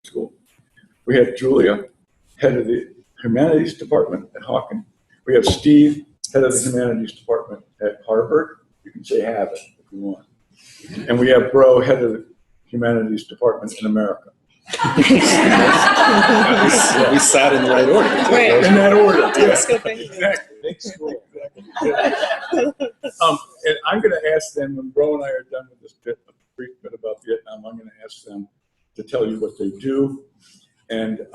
school. We have Julia, head of the Humanities department at Hawken. We have Steve, head of the Humanities department at Harvard. You can say have it if you want. And we have Bro, head of the Humanities department in America. We sat in the right order. Right. In that order. Telescoping. Exactly. Big school. And I'm going to ask them, when Bro and I are done with this brief bit about Vietnam, I'm going to ask them to tell you what they do. And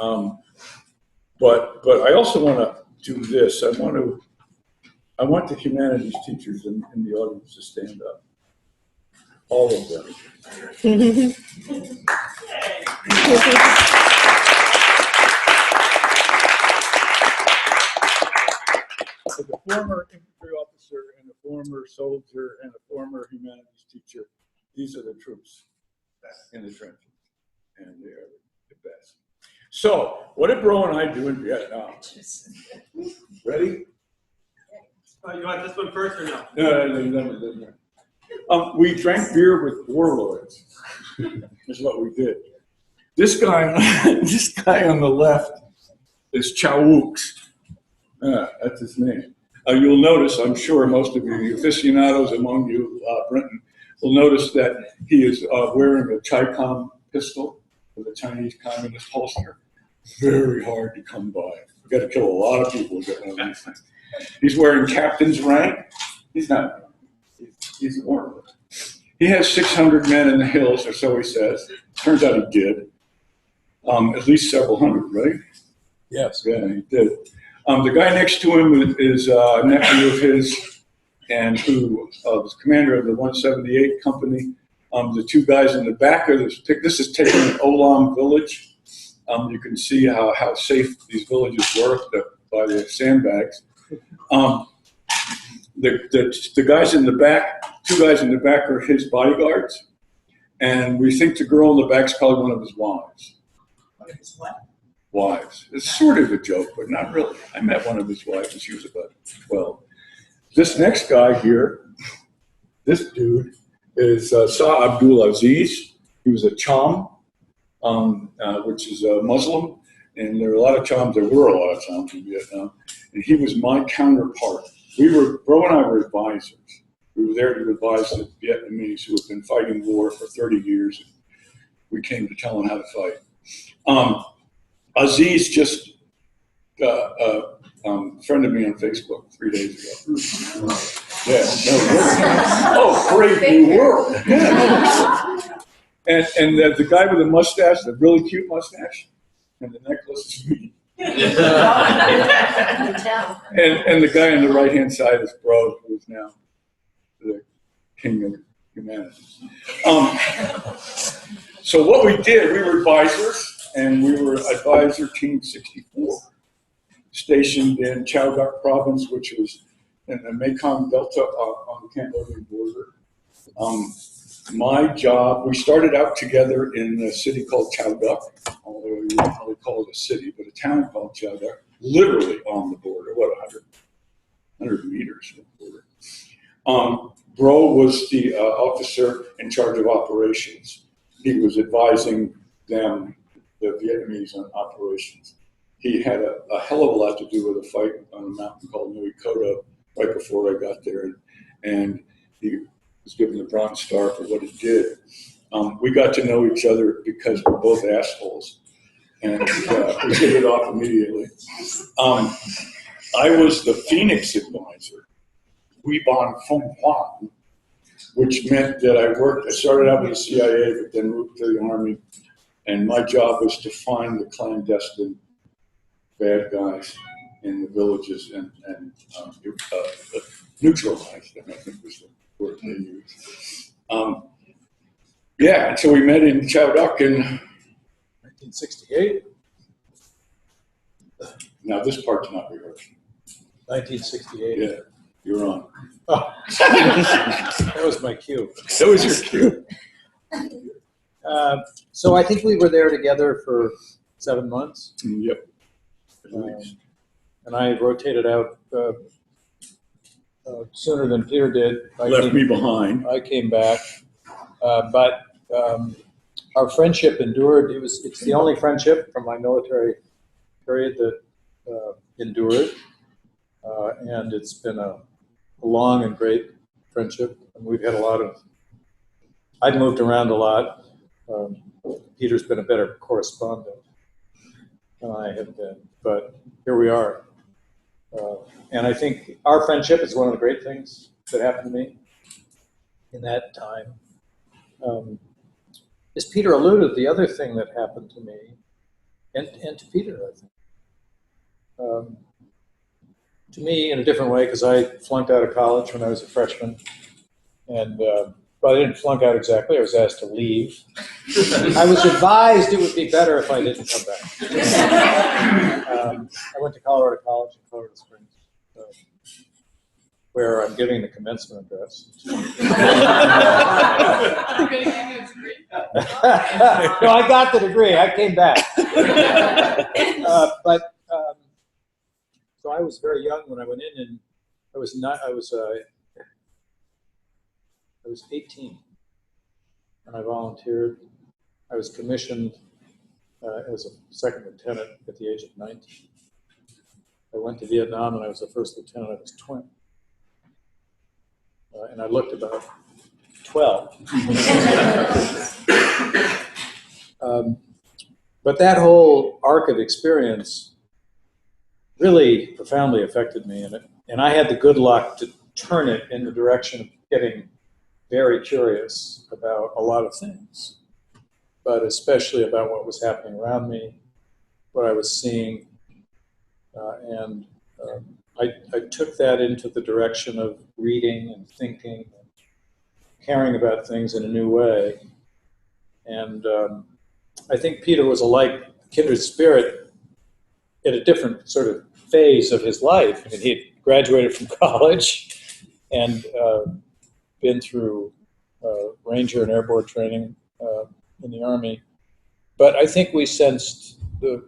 but I also want to do this. I want the humanities teachers in the audience to stand up. All of them. So the former infantry officer and a former soldier and a former humanities teacher, these are the troops in the trenches, and they are the best. So, what did Bro and I do in Vietnam? Ready? You want this one first or no? No. We drank beer with warlords. That's what we did. This guy on the left is Chow Wooks. That's his name. You'll notice, I'm sure most of you aficionados among you, Brenton, will notice that he is wearing a Chi-Com pistol with a Chinese communist holster. Very hard to come by. You've got to kill a lot of people to get one of these things. He's wearing captain's rank. He's not. He's a warlord. He has 600 men in the hills, or so he says. Turns out he did. At least several hundred, right? Yes. Yeah, he did. The guy next to him is a nephew of his, and who was commander of the 178 company. The two guys in the back of this is taken in Olam village. You can see how safe these villages were by the sandbags. The guys in the back, two guys in the back are his bodyguards, and we think the girl in the back is probably one of his wives. One of his what? Wives. It's sort of a joke, but not really. I met one of his wives when she was about 12. This next guy here, this dude, is Shah Abdul Aziz. He was a Cham, which is a Muslim, and there are a lot of Chams. There were a lot of Chams in Vietnam, and he was my counterpart. Bro and I were advisors. We were there to advise the Vietnamese who had been fighting war for 30 years. We came to tell them how to fight. Aziz just friended me on Facebook 3 days ago. Yeah, no, great new world. Yeah. And the guy with the mustache, the really cute mustache, and the necklace is me. And the guy on the right-hand side is Bro, who is now the king of humanities. So what we did, we were advisors, and we were advisor team 64, stationed in Chao Duc province, which was in the Mekong Delta on the Cambodian border. My job, we started out together in a city called Chao Duc, although we wouldn't really call it a city, but a town called Chao Duc, literally on the border, 100 meters from the border. Bro was the officer in charge of operations. He was advising them, the Vietnamese, on operations. He had a hell of a lot to do with a fight on a mountain called Nui Koto right before I got there, and he was given the Bronze Star for what he did. We got to know each other because we're both assholes, and we hit it off immediately. I was the Phoenix advisor, Huy Ban Phong Hoan, which meant that I started out with the CIA, but then moved to the Army, and my job was to find the clandestine bad guys in the villages and neutralize them, I think was the word they used. And so we met in Chao Duc in 1968. Now this part's not rehearsed. 1968. Yeah, you're on. Oh. That was my cue. That was your cue. So I think we were there together for 7 months. Yep. And I rotated out sooner than Peter did. Left me behind. I came back, but our friendship endured. It's the only friendship from my military period that endured, and it's been a long and great friendship. And we've had a lot of. I've moved around a lot. Peter's been a better correspondent than I have been, but here we are. And I think our friendship is one of the great things that happened to me in that time. As Peter alluded, the other thing that happened to me, and to Peter, I think, to me in a different way, because I flunked out of college when I was a freshman, and well, I didn't flunk out exactly. I was asked to leave. I was advised it would be better if I didn't come back. I went to Colorado College in Colorado Springs, where I'm giving the commencement address. No, I got the degree. I came back. So I was very young when I went in, and I was 18, and I volunteered. I was commissioned as a second lieutenant at the age of 19. I went to Vietnam, and I was the first lieutenant. I was 20. And I looked about 12. But that whole arc of experience really profoundly affected me, and I had the good luck to turn it in the direction of getting very curious about a lot of things, but especially about what was happening around me, what I was seeing, and I took that into the direction of reading and thinking and caring about things in a new way. And I think Peter was a kindred spirit at a different sort of phase of his life. I mean, he had graduated from college and been through Ranger and airborne training in the Army. But I think we sensed the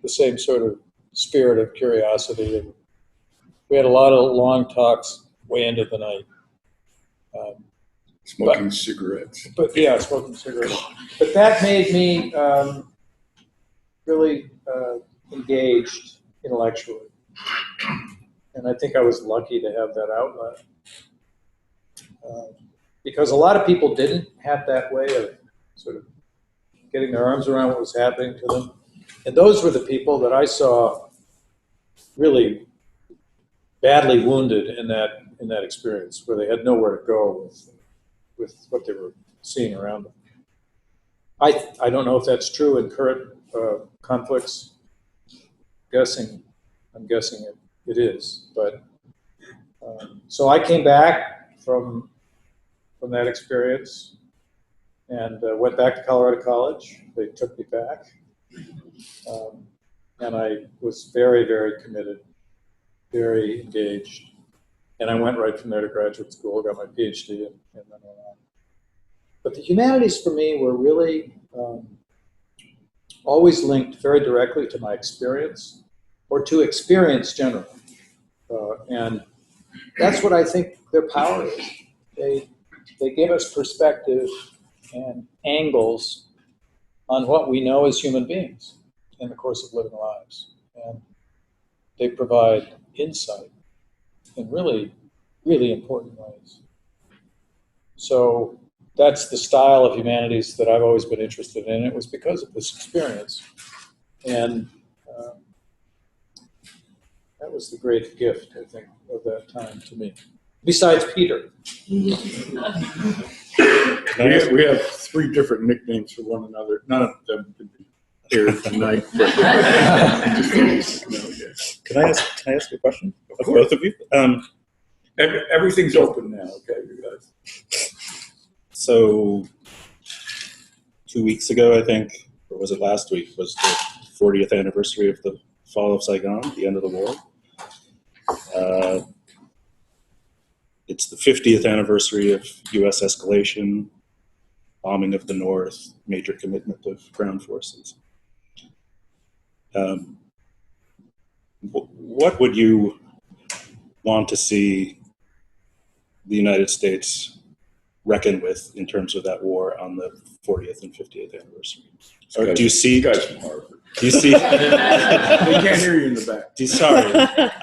same sort of spirit of curiosity. And we had a lot of long talks way into the night. Smoking cigarettes. But yeah, smoking cigarettes. But that made me really engaged intellectually. And I think I was lucky to have that outlet. Because a lot of people didn't have that way of sort of getting their arms around what was happening to them. And those were the people that I saw really badly wounded in that experience, where they had nowhere to go with what they were seeing around them. I don't know if that's true in current conflicts. I'm guessing it is. But so I came back from that experience and went back to Colorado College. They took me back, and I was very, very committed, very engaged. And I went right from there to graduate school, got my PhD, and then went on. But the humanities for me were really always linked very directly to my experience, or to experience generally. And that's what I think their power is. They give us perspective and angles on what we know as human beings in the course of living lives. And they provide insight in really, really important ways. So that's the style of humanities that I've always been interested in. It was because of this experience. And that was the great gift, I think, of that time to me. Besides Peter. We have 3 different nicknames for one another. None of them can be aired tonight. But Can I ask a question of course. both of you? Everything's open now, okay, you guys. So 2 weeks ago, I think, or was it last week, was the 40th anniversary of the fall of Saigon, the end of the war. It's the 50th anniversary of U.S. escalation, bombing of the North, major commitment of ground forces. What would you want to see the United States reckon with in terms of that war on the 40th and 50th anniversary? Or do you see? You guys from Harvard. Do you see? They can't hear you in the back. Sorry,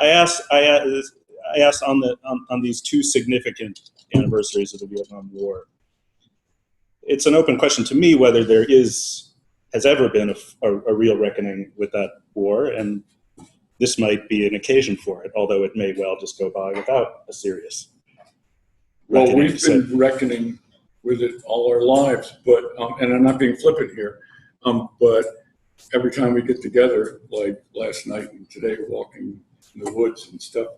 I asked on these two significant anniversaries of the Vietnam War. It's an open question to me whether there has ever been a real reckoning with that war, and this might be an occasion for it, although it may well just go by without a serious reckoning. Well, we've been reckoning with it all our lives, but and I'm not being flippant here, but every time we get together, like last night and today, walking in the woods and stuff,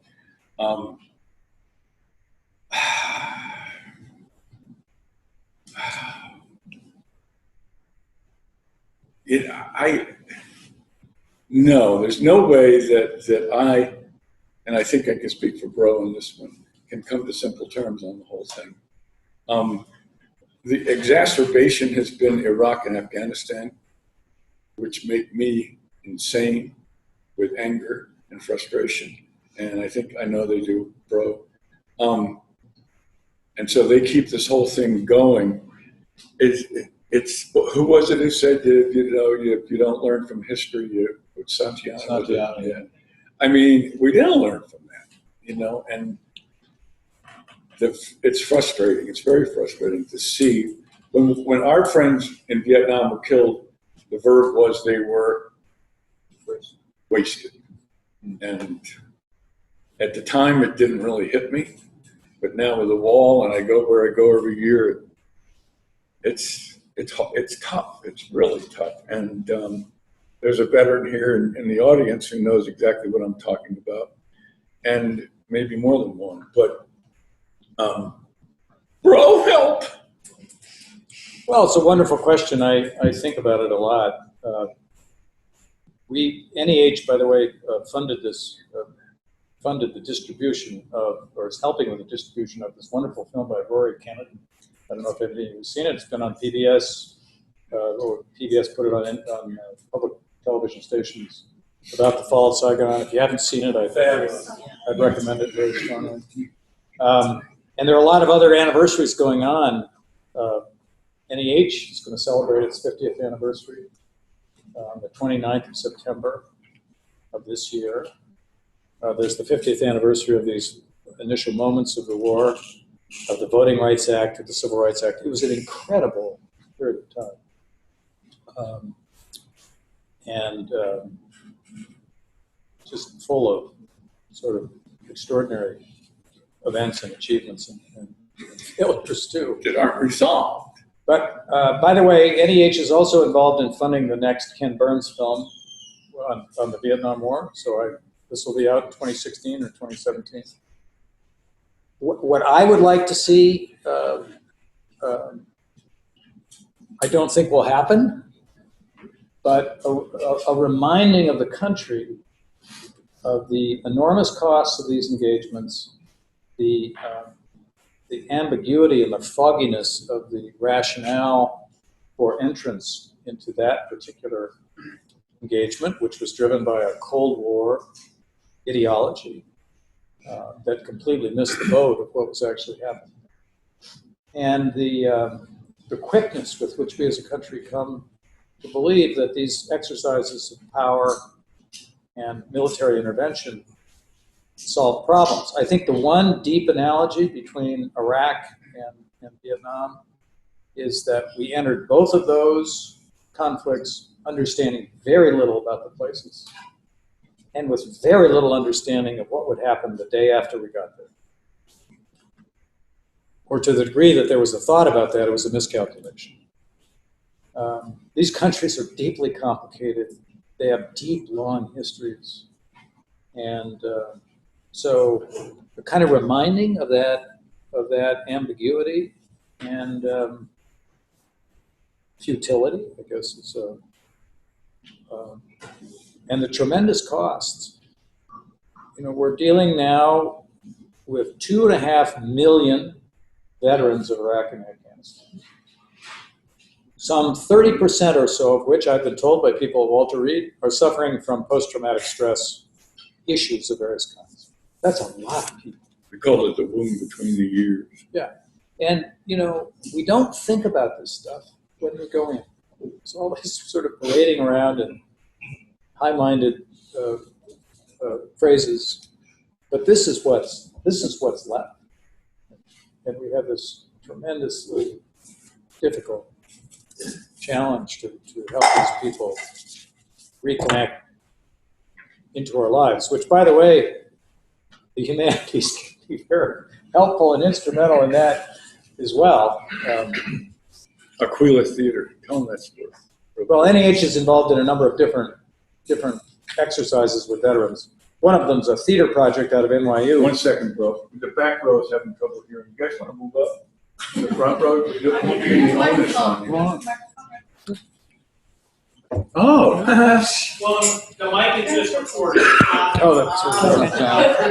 no, there's no way that I, and I think I can speak for Bro on this one, can come to simple terms on the whole thing. The exacerbation has been Iraq and Afghanistan, which make me insane with anger and frustration. And I think I know they do, Bro. And so they keep this whole thing going. It's who was it who said if you don't learn from history, it's Santiano. Yeah. I mean, we didn't learn from that, and it's frustrating. It's very frustrating to see when our friends in Vietnam were killed. The verb was they were wasted. And at the time, it didn't really hit me. But now with the wall, and I go where I go every year, it's tough. It's really tough. And there's a veteran here in the audience who knows exactly what I'm talking about, and maybe more than one. But Bro, help! Well, it's a wonderful question. I think about it a lot. NEH, by the way, funded the distribution of, or is helping with the distribution of this wonderful film by Rory Kennedy. I don't know if any of you have seen it. It's been on PBS, or PBS put it on public television stations about the fall of Saigon. If you haven't seen it, I'd recommend it very strongly. And there are a lot of other anniversaries going on. NEH is going to celebrate its 50th anniversary on the 29th of September of this year. There's the 50th anniversary of these initial moments of the war, of the Voting Rights Act, of the Civil Rights Act. It was an incredible period of time. And just full of sort of extraordinary events and achievements and failures too. That aren't resolved. But by the way, NEH is also involved in funding the next Ken Burns film on the Vietnam War. So this will be out in 2016 or 2017. What I would like to see, I don't think will happen, but a reminding of the country of the enormous costs of these engagements, the ambiguity and the fogginess of the rationale for entrance into that particular engagement, which was driven by a Cold War ideology that completely missed the boat of what was actually happening. And the quickness with which we as a country come to believe that these exercises of power and military intervention solve problems. I think the one deep analogy between Iraq and Vietnam is that we entered both of those conflicts understanding very little about the places and with very little understanding of what would happen the day after we got there. Or to the degree that there was a thought about that, it was a miscalculation. These countries are deeply complicated. They have deep, long histories. And so the kind of reminding of that ambiguity and futility, I guess, is and the tremendous costs. We're dealing now with 2.5 million veterans of Iraq and Afghanistan. Some 30% or so of which, I've been told by people at Walter Reed, are suffering from post-traumatic stress issues of various kinds. That's a lot of people. We call it the wound between the ears. Yeah. And, you know, we don't think about this stuff when we go in. It's always sort of parading around in high-minded phrases, but this is what's left. And we have this tremendously difficult challenge to help these people reconnect into our lives, which, by the way, the humanities can be very helpful and instrumental in that as well. Aquila Theater, tell them that story. Well, NEH is involved in a number of different exercises with veterans. One of them's a theater project out of NYU. 1 second, bro. The back row is having trouble hearing. You guys want to move up? The front row, you don't want to be the onus on you. Oh. Well, the mic is just recording. Oh,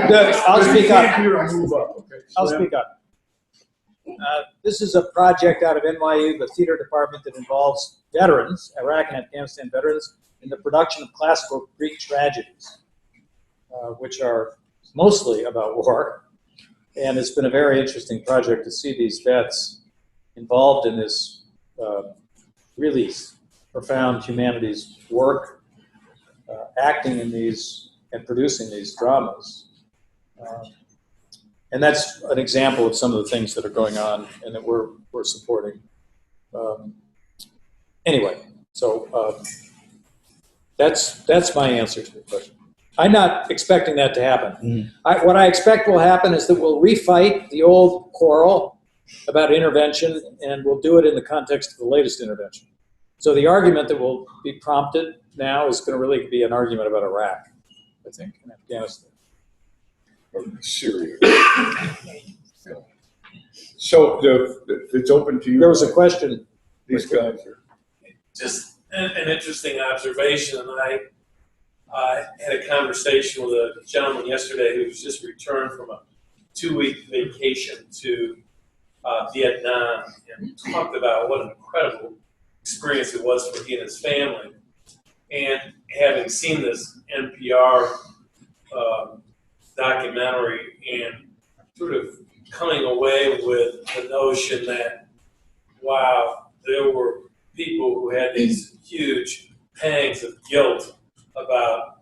that's I'll speak up. Can't hear him move up, okay? I'll speak up. This is a project out of NYU, the theater department, that involves veterans, Iraq and Afghanistan veterans, in the production of classical Greek tragedies, which are mostly about war. And it's been a very interesting project to see these vets involved in this really profound humanities work, acting in these and producing these dramas. And that's an example of some of the things that are going on and that we're supporting. Anyway, so that's my answer to the question. I'm not expecting that to happen. What I expect will happen is that we'll refight the old quarrel about intervention, and we'll do it in the context of the latest intervention. So the argument that will be prompted now is going to really be an argument about Iraq, I think, and Afghanistan. Or Syria. So it's open to you. There was a question. These guys are. Just an interesting observation, and I had a conversation with a gentleman yesterday who's just returned from a 2-week vacation to Vietnam, and talked about what an incredible experience it was for he and his family. And having seen this NPR documentary and sort of coming away with the notion that, wow, there were people who had these huge pangs of guilt about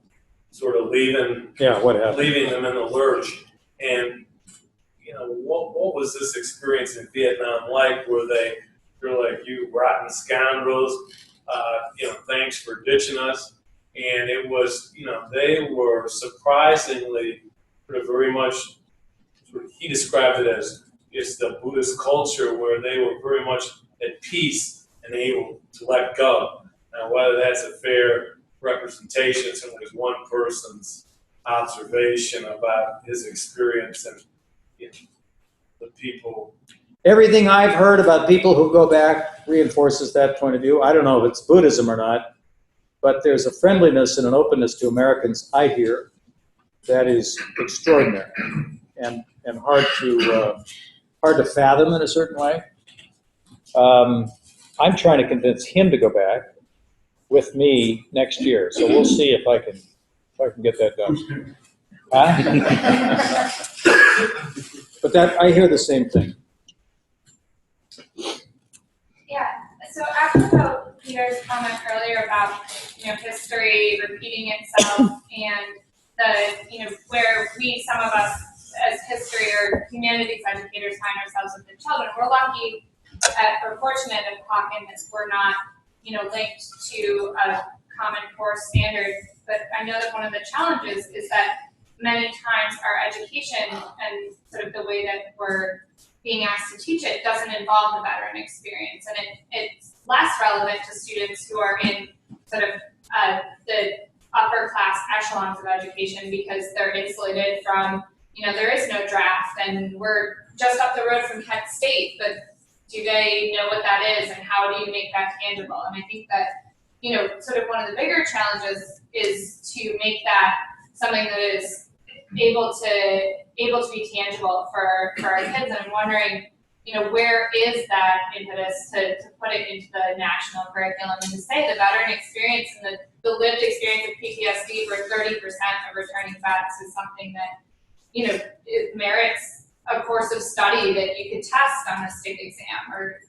sort of leaving them in the lurch. And, you know, what was this experience in Vietnam like? They're like, you rotten scoundrels, you know, thanks for ditching us. And it was, you know, they were surprisingly sort of very much, he described it as it's the Buddhist culture where they were very much at peace and able to let go. Now, whether that's a fair representation, it's only one person's observation about his experience and, you know, the people. Everything I've heard about people who go back reinforces that point of view. I don't know if it's Buddhism or not, but there's a friendliness and an openness to Americans, I hear, that is extraordinary and hard to fathom in a certain way. I'm trying to convince him to go back with me next year, so we'll see if I can get that done. But that I hear the same thing. Yeah. So after Peter's comment earlier about, you know, history repeating itself and the, you know, where some of us as history or humanities educators find ourselves with the children, we're lucky, we're fortunate at Hawken that we're not, you know, linked to a common core standard. But I know that one of the challenges is that many times our education and sort of the way that we're being asked to teach it doesn't involve the veteran experience, and it's less relevant to students who are in sort of the upper class echelons of education because they're insulated from, you know, there is no draft, and we're just up the road from Kent State, but do they know what that is, and how do you make that tangible? And I think that, you know, sort of one of the bigger challenges is to make that something that is able to be tangible for our kids. And I'm wondering, you know, where is that impetus to put it into the national curriculum and to say the veteran experience and the lived experience of PTSD for 30% of returning vets is something that, you know, it merits a course of study that you could test on a state exam, or,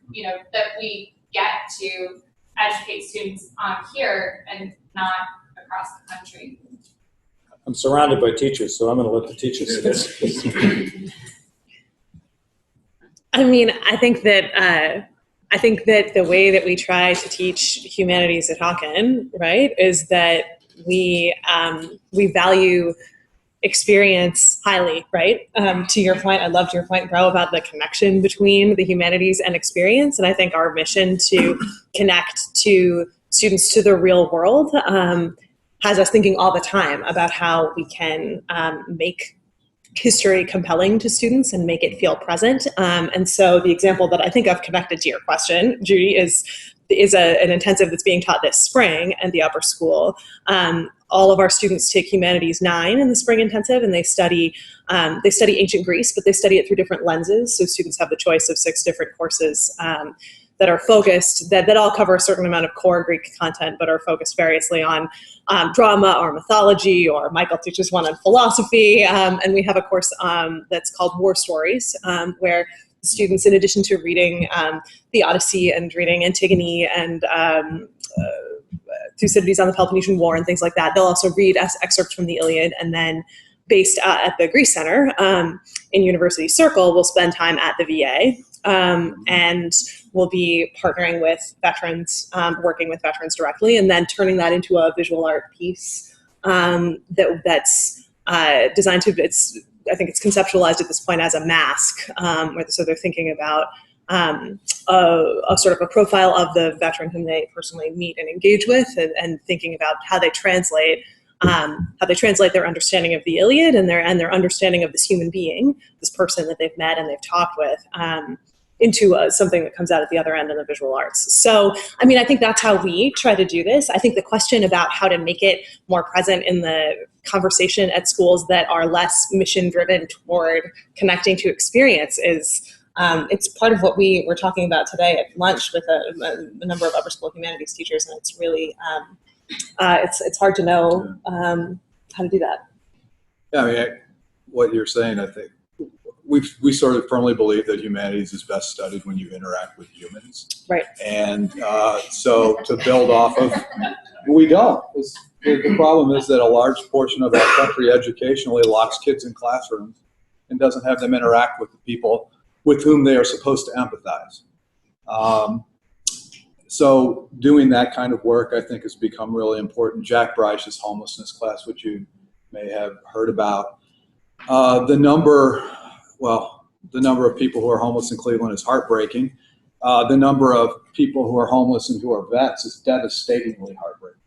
that we get to educate students on here and not across the country. I'm surrounded by teachers, so I'm going to let the teachers speak. I mean, I think that the way that we try to teach humanities at Hawken, right, is that we value experience highly, right? To your point, I loved your point, Bro, about the connection between the humanities and experience. And I think our mission to connect to students to the real world has us thinking all the time about how we can make history compelling to students and make it feel present. And so the example that I think I've connected to your question, Judy, is an intensive that's being taught this spring at the upper school. All of our students take Humanities 9 in the spring intensive, and they study ancient Greece, but they study it through different lenses. So students have the choice of 6 different courses that are focused, that all cover a certain amount of core Greek content, but are focused variously on drama or mythology, or Michael teaches one on philosophy. And we have a course that's called War Stories, where students, in addition to reading the Odyssey and reading Antigone and Thucydides on the Peloponnesian War and things like that, they'll also read excerpts from the Iliad, and then based at the Greece Center in University Circle, we'll spend time at the VA. And we'll be partnering with veterans, working with veterans directly, and then turning that into a visual art piece that's designed to, I think it's conceptualized at this point as a mask. So they're thinking about a sort of a profile of the veteran whom they personally meet and engage with, and thinking about how they translate their understanding of the Iliad and their understanding of this human being, this person that they've met and they've talked with, into something that comes out at the other end in the visual arts. So, I mean, I think that's how we try to do this. I think the question about how to make it more present in the conversation at schools that are less mission-driven toward connecting to experience is, it's part of what we were talking about today at lunch with a number of upper school humanities teachers, and it's really, it's hard to know how to do that. Yeah, I mean, what you're saying, I think, we sort of firmly believe that humanities is best studied when you interact with humans. Right. And so to build off of, we don't. The problem is that a large portion of our country educationally locks kids in classrooms and doesn't have them interact with the people with whom they are supposed to empathize. So doing that kind of work, I think, has become really important. Jack Bryce's homelessness class, which you may have heard about, the number of people who are homeless in Cleveland is heartbreaking. The number of people who are homeless and who are vets is devastatingly heartbreaking.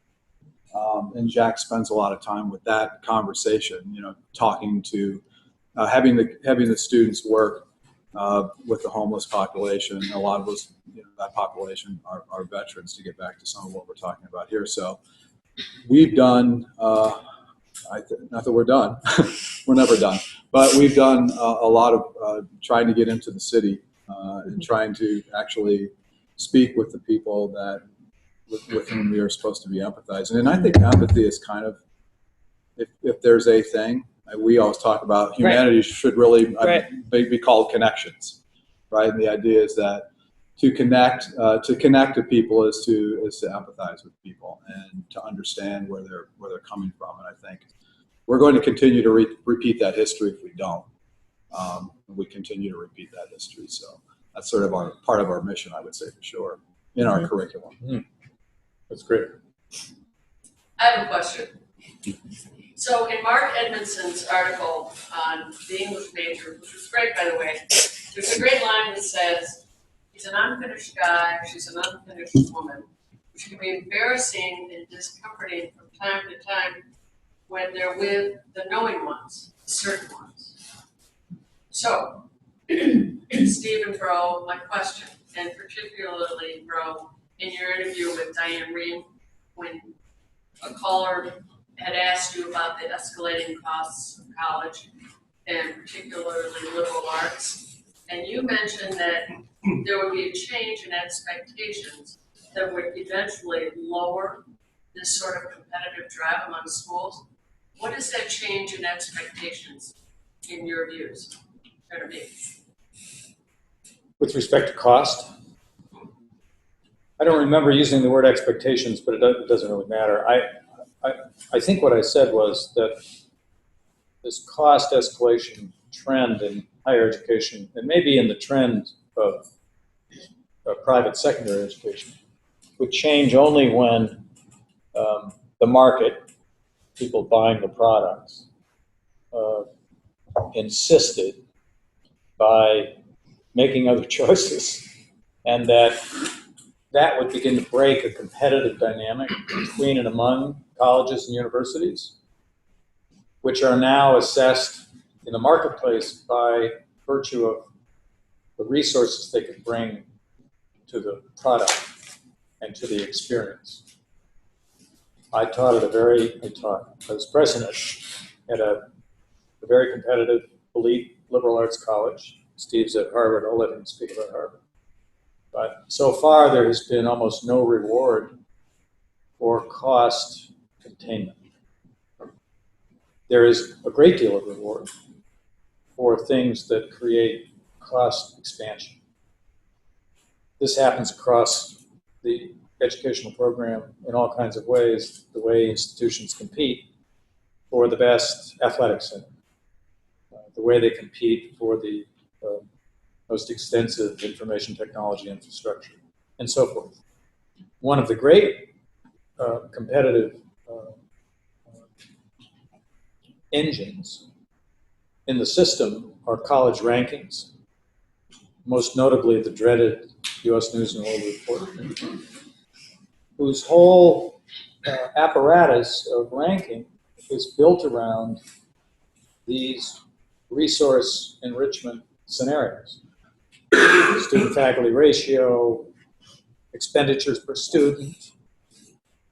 And Jack spends a lot of time with that conversation, talking to, having the students work with the homeless population. A lot of those, that population are veterans, to get back to some of what we're talking about here. So we've done, not that we're done, we're never done, but we've done a lot of trying to get into the city and trying to actually speak with the people that with whom we are supposed to be empathizing. And I think empathy is kind of, if there's a thing, we always talk about humanities should really be called connections, right? And the idea is that to connect to people is to empathize with people and to understand where they're coming from. And I think we're going to continue to repeat that history if we don't. We continue to repeat that history. So that's sort of part of our mission, I would say, for sure, in our curriculum. Mm. That's great. I have a question. So in Mark Edmondson's article on the English major, which was great, by the way, there's a great line that says, he's an unfinished guy, she's an unfinished woman, which can be embarrassing and discomforting from time to time when they're with the knowing ones, the certain ones. So, Steve and Bro, my question, and particularly Bro, in your interview with Diane Rehm, when a caller had asked you about the escalating costs of college, and particularly liberal arts, and you mentioned that there would be a change in expectations that would eventually lower this sort of competitive drive among schools. What is that change in expectations in your views? gonna be? With respect to cost, I don't remember using the word expectations, but it doesn't really matter. I think what I said was that this cost escalation trend in higher education, and maybe in the trend of private secondary education, would change only when the market, people buying the products, insisted by making other choices, and that would begin to break a competitive dynamic between and among colleges and universities, which are now assessed in the marketplace by virtue of the resources they can bring to the product and to the experience. I was president at a very competitive elite liberal arts college. Steve's at Harvard, I'll let him speak about Harvard. But so far there has been almost no reward for cost containment. There is a great deal of reward for things that create cost expansion. This happens across the educational program in all kinds of ways, the way institutions compete for the best athletic center, the way they compete for the most extensive information technology infrastructure, and so forth. One of the great competitive engines in the system are college rankings, most notably the dreaded U.S. News and World Report, whose whole apparatus of ranking is built around these resource enrichment scenarios. Student-faculty ratio, expenditures per student.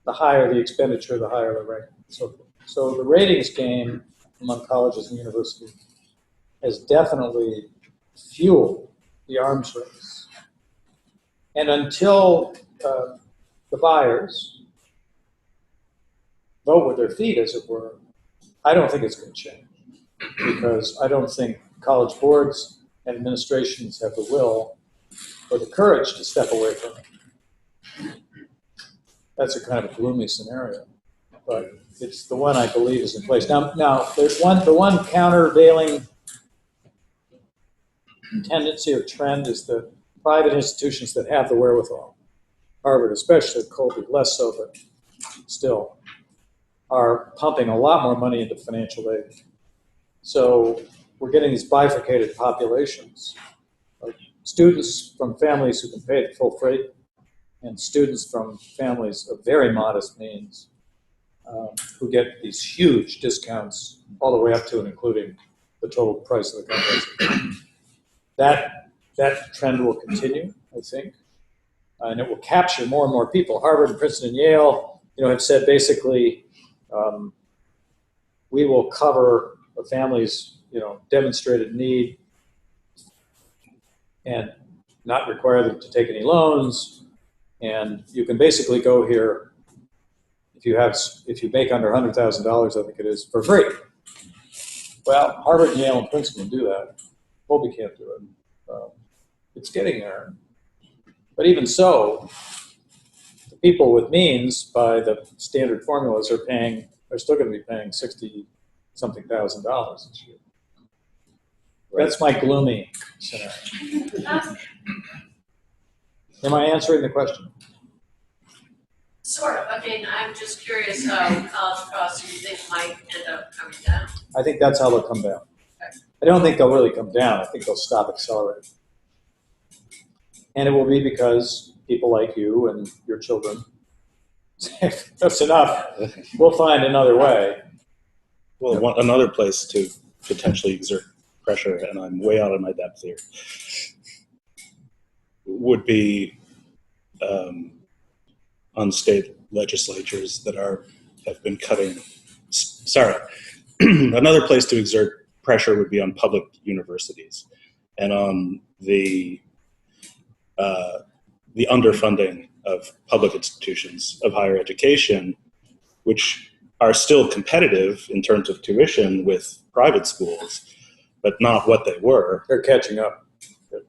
The higher the expenditure, the higher the ranking, and so forth. So the ratings game among colleges and universities has definitely fueled the arms race. And until the buyers vote with their feet, as it were, I don't think it's going to change, because I don't think college boards and administrations have the will or the courage to step away from it. That's a kind of a gloomy scenario, but it's the one I believe is in place. Now there's the one countervailing tendency or trend is the private institutions that have the wherewithal, Harvard especially, Colby less so, but still, are pumping a lot more money into financial aid. So we're getting these bifurcated populations of students from families who can pay the full freight and students from families of very modest means who get these huge discounts all the way up to and including the total price of the comprehensive. That trend will continue, I think, and it will capture more and more people. Harvard and Princeton and Yale, have said basically, we will cover a family's, demonstrated need and not require them to take any loans. And you can basically go here if you make under $100,000, I think it is, for free. Well, Harvard, Yale, and Princeton do that. Colby can't do it. It's getting there. But even so, the people with means, by the standard formulas, are still going to be paying $60-something thousand this year. That's my gloomy scenario. Am I answering the question? Sort of. I mean, I'm just curious how college costs you think might end up coming down. I think that's how they'll come down. I don't think they'll really come down. I think they'll stop accelerating. And it will be because people like you and your children, that's enough. We'll find another way. Well, another place to potentially exert pressure, and I'm way out of my depth here, would be on state legislatures that have been cutting. Sorry, another place to exert pressure would be on public universities and on the underfunding of public institutions of higher education, which are still competitive in terms of tuition with private schools, but not what they were. They're catching up.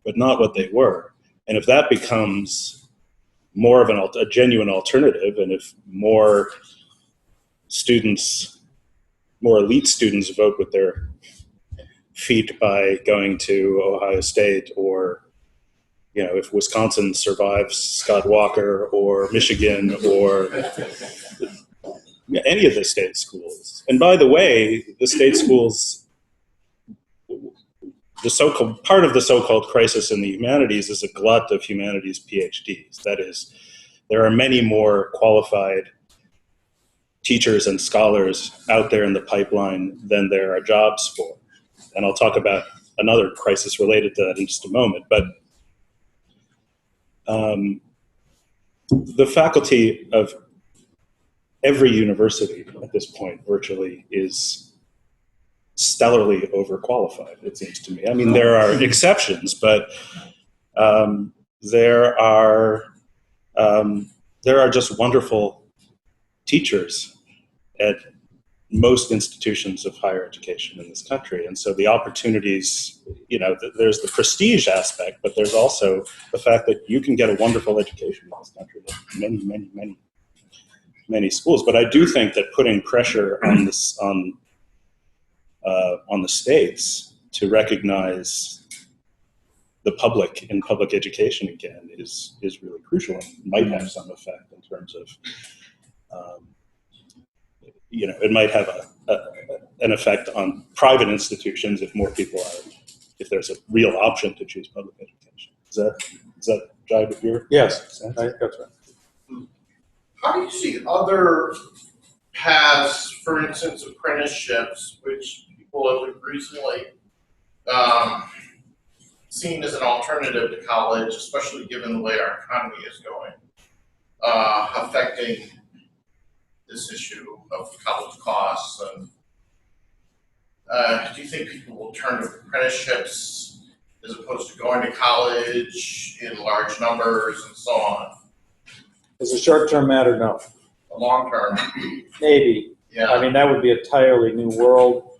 But not what they were. And if that becomes more of a genuine alternative, and if more students, more elite students vote with their feet by going to Ohio State, or if Wisconsin survives Scott Walker, or Michigan, or any of the state schools. And by the way, the state schools, part of the so-called crisis in the humanities is a glut of humanities PhDs. That is, there are many more qualified teachers and scholars out there in the pipeline than there are jobs for. And I'll talk about another crisis related to that in just a moment. But the faculty of every university at this point virtually is stellarly overqualified, it seems to me. I mean, there are exceptions, but there are just wonderful teachers at most institutions of higher education in this country. And so the opportunities, there's the prestige aspect, but there's also the fact that you can get a wonderful education in this country at many schools. But I do think that putting pressure on the states to recognize the public in public education again is really crucial, and might have some effect in terms of it might have an effect on private institutions if more people if there's a real option to choose public education. Is that jive with your Yes, sense? that's right. How do you see other paths, for instance, apprenticeships, which people have recently seen as an alternative to college, especially given the way our economy is going, affecting this issue of college costs? And do you think people will turn to apprenticeships as opposed to going to college in large numbers and so on? As a short-term matter, no. A long term, Maybe. yeah. I mean, that would be an entirely new world.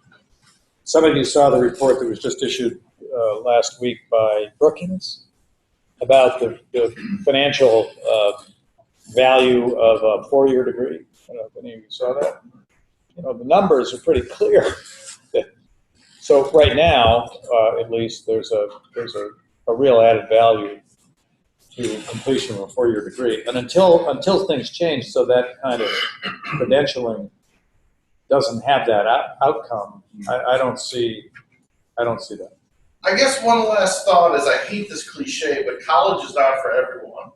Some of you saw the report that was just issued last week by Brookings about the financial value of a four-year degree. I don't know if any of you saw that. The numbers are pretty clear. So right now, at least, there's a real added value to completion of a four-year degree. And until things change, so that kind of credentialing doesn't have that outcome, I don't see that. I guess one last thought is, I hate this cliche, but college is not for everyone.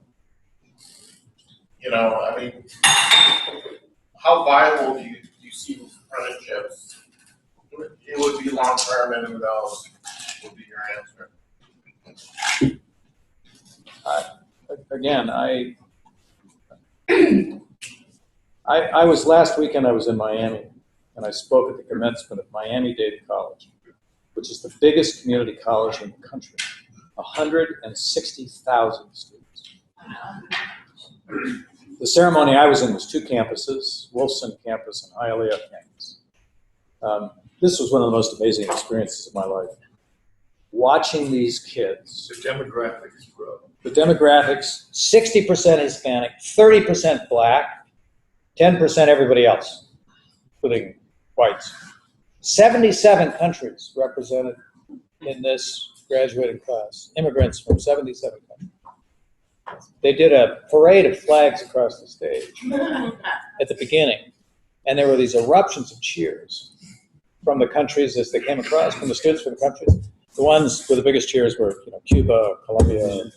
I mean, how viable do you see these apprenticeships? It would be long term, and who knows would be your answer. Again, I was last weekend, I was in Miami, and I spoke at the commencement of Miami-Dade College, which is the biggest community college in the country, 160,000 students. The ceremony I was in was two campuses, Wolfson campus and Hialeah campus. This was one of the most amazing experiences of my life. Watching these kids. The demographics grow. The demographics, 60% Hispanic, 30% Black, 10% everybody else, including whites. 77 countries represented in this graduating class, immigrants from 77 countries. They did a parade of flags across the stage at the beginning, and there were these eruptions of cheers from the countries as they came across, from the students from the countries. The ones with the biggest cheers were, Cuba, Colombia,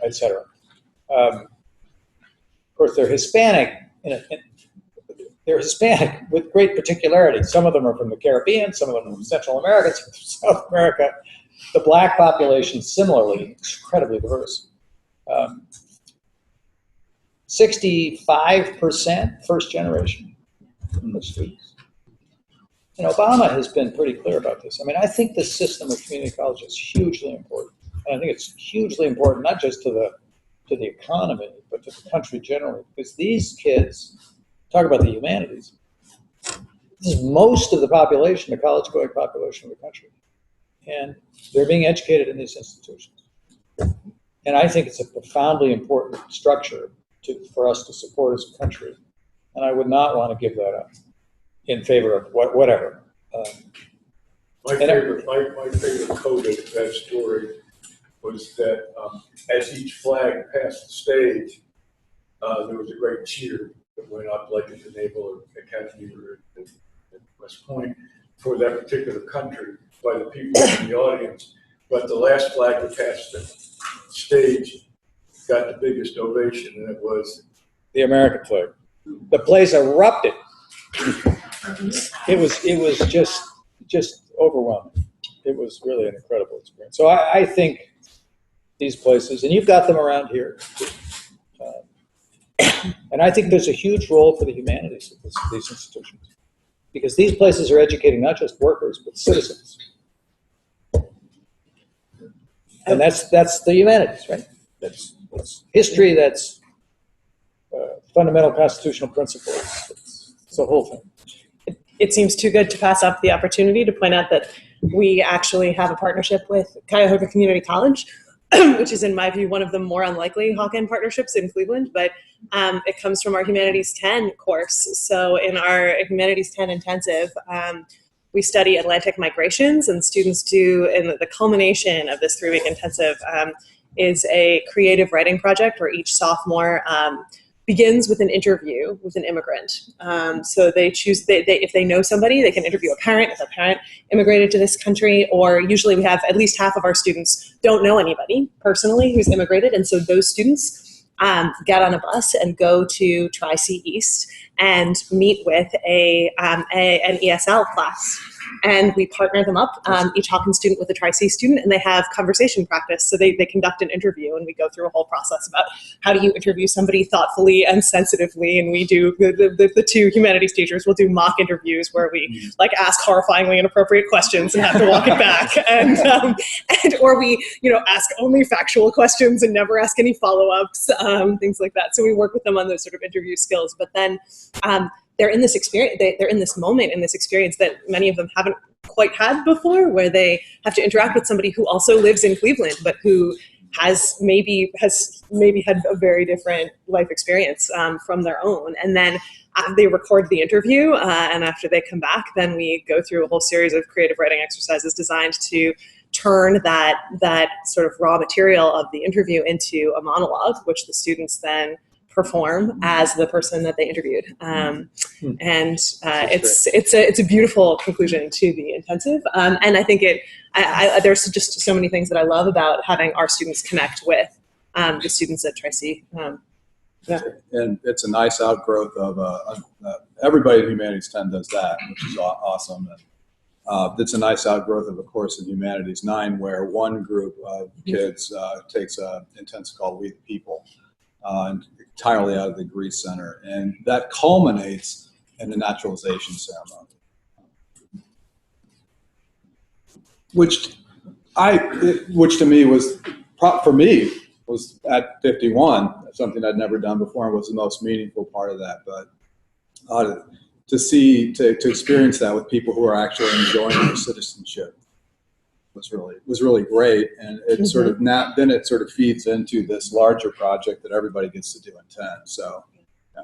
et cetera. Of course, they're Hispanic. They're Hispanic with great particularity. Some of them are from the Caribbean, some of them are from Central America, some from South America. The Black population, similarly, incredibly diverse. 65% first generation students. And Obama has been pretty clear about this. I mean, I think the system of community college is hugely important. And I think it's hugely important, not just to the economy, but to the country generally. Because these kids, talk about the humanities, this is most of the population, the college-going population of the country. and they're being educated in these institutions. And I think it's a profoundly important structure for us to support as a country. And I would not want to give that up in favor of whatever. My favorite code of that story was that as each flag passed the stage, there was a great cheer that went up, like at the Naval Academy or at West Point, for that particular country by the people in the audience. But the last flag that passed the stage got the biggest ovation, and it was the American flag. The place erupted. It was just overwhelming. It was really an incredible experience. So I think these places, and you've got them around here, and I think there's a huge role for the humanities of these institutions, because these places are educating not just workers, but citizens. And that's the humanities, right? That's history, that's fundamental constitutional principles. It's the whole thing. It seems too good to pass up the opportunity to point out that we actually have a partnership with Cuyahoga Community College, which is, in my view, one of the more unlikely Hawken partnerships in Cleveland, but it comes from our Humanities 10 course. So in our Humanities 10 intensive, we study Atlantic migrations, and students do, and the culmination of this 3-week intensive is a creative writing project where each sophomore begins with an interview with an immigrant. So they choose, if they know somebody, they can interview a parent, if a parent immigrated to this country, or usually we have at least half of our students don't know anybody personally who's immigrated, and so those students get on a bus and go to Tri-C East and meet with an ESL class. And we partner them up, each Hawken student with a Tri-C student, and they have conversation practice. So they conduct an interview, and we go through a whole process about how do you interview somebody thoughtfully and sensitively. And we do, the two humanities teachers will do mock interviews where we like ask horrifyingly inappropriate questions and have to walk it back. Or we, ask only factual questions and never ask any follow-ups, things like that. So we work with them on those sort of interview skills. But then they're in this experience, they're in this moment, in this experience that many of them haven't quite had before, where they have to interact with somebody who also lives in Cleveland, but who has maybe had a very different life experience from their own. And then they record the interview, and after they come back, then we go through a whole series of creative writing exercises designed to turn that sort of raw material of the interview into a monologue, which the students then perform as the person that they interviewed. It's a beautiful conclusion to the intensive. And I think there's just so many things that I love about having our students connect with the students at Tri-C. Yeah. And it's a nice outgrowth of everybody in Humanities 10 does that, which is awesome. And it's a nice outgrowth of a course in Humanities 9 where one group of kids takes an intensive called We the People, entirely out of the Greece Center, and that culminates in the naturalization ceremony, which to me was, for me, was at 51 something I'd never done before and was the most meaningful part of that. But to experience that with people who are actually enjoying their citizenship was really great, and it sort of then it sort of feeds into this larger project that everybody gets to do in 10. So, yeah.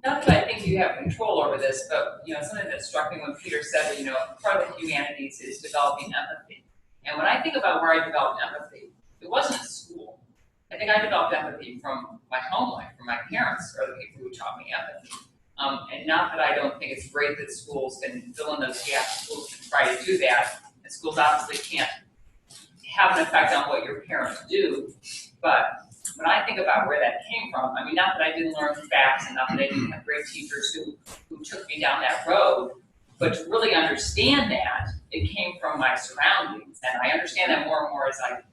Not that I think you have control over this, but something that struck me when Peter said that part of the humanities is developing empathy. And when I think about where I developed empathy, it wasn't at school. I think I developed empathy from my home life, from my parents, or the people who taught me empathy. And not that I don't think it's great that schools can fill in those gaps, schools can try to do that, and schools obviously can't have an effect on what your parents do. But when I think about where that came from, I mean, not that I didn't learn facts and not that I didn't have great teachers who took me down that road, but to really understand that, it came from my surroundings. And I understand that more and more as a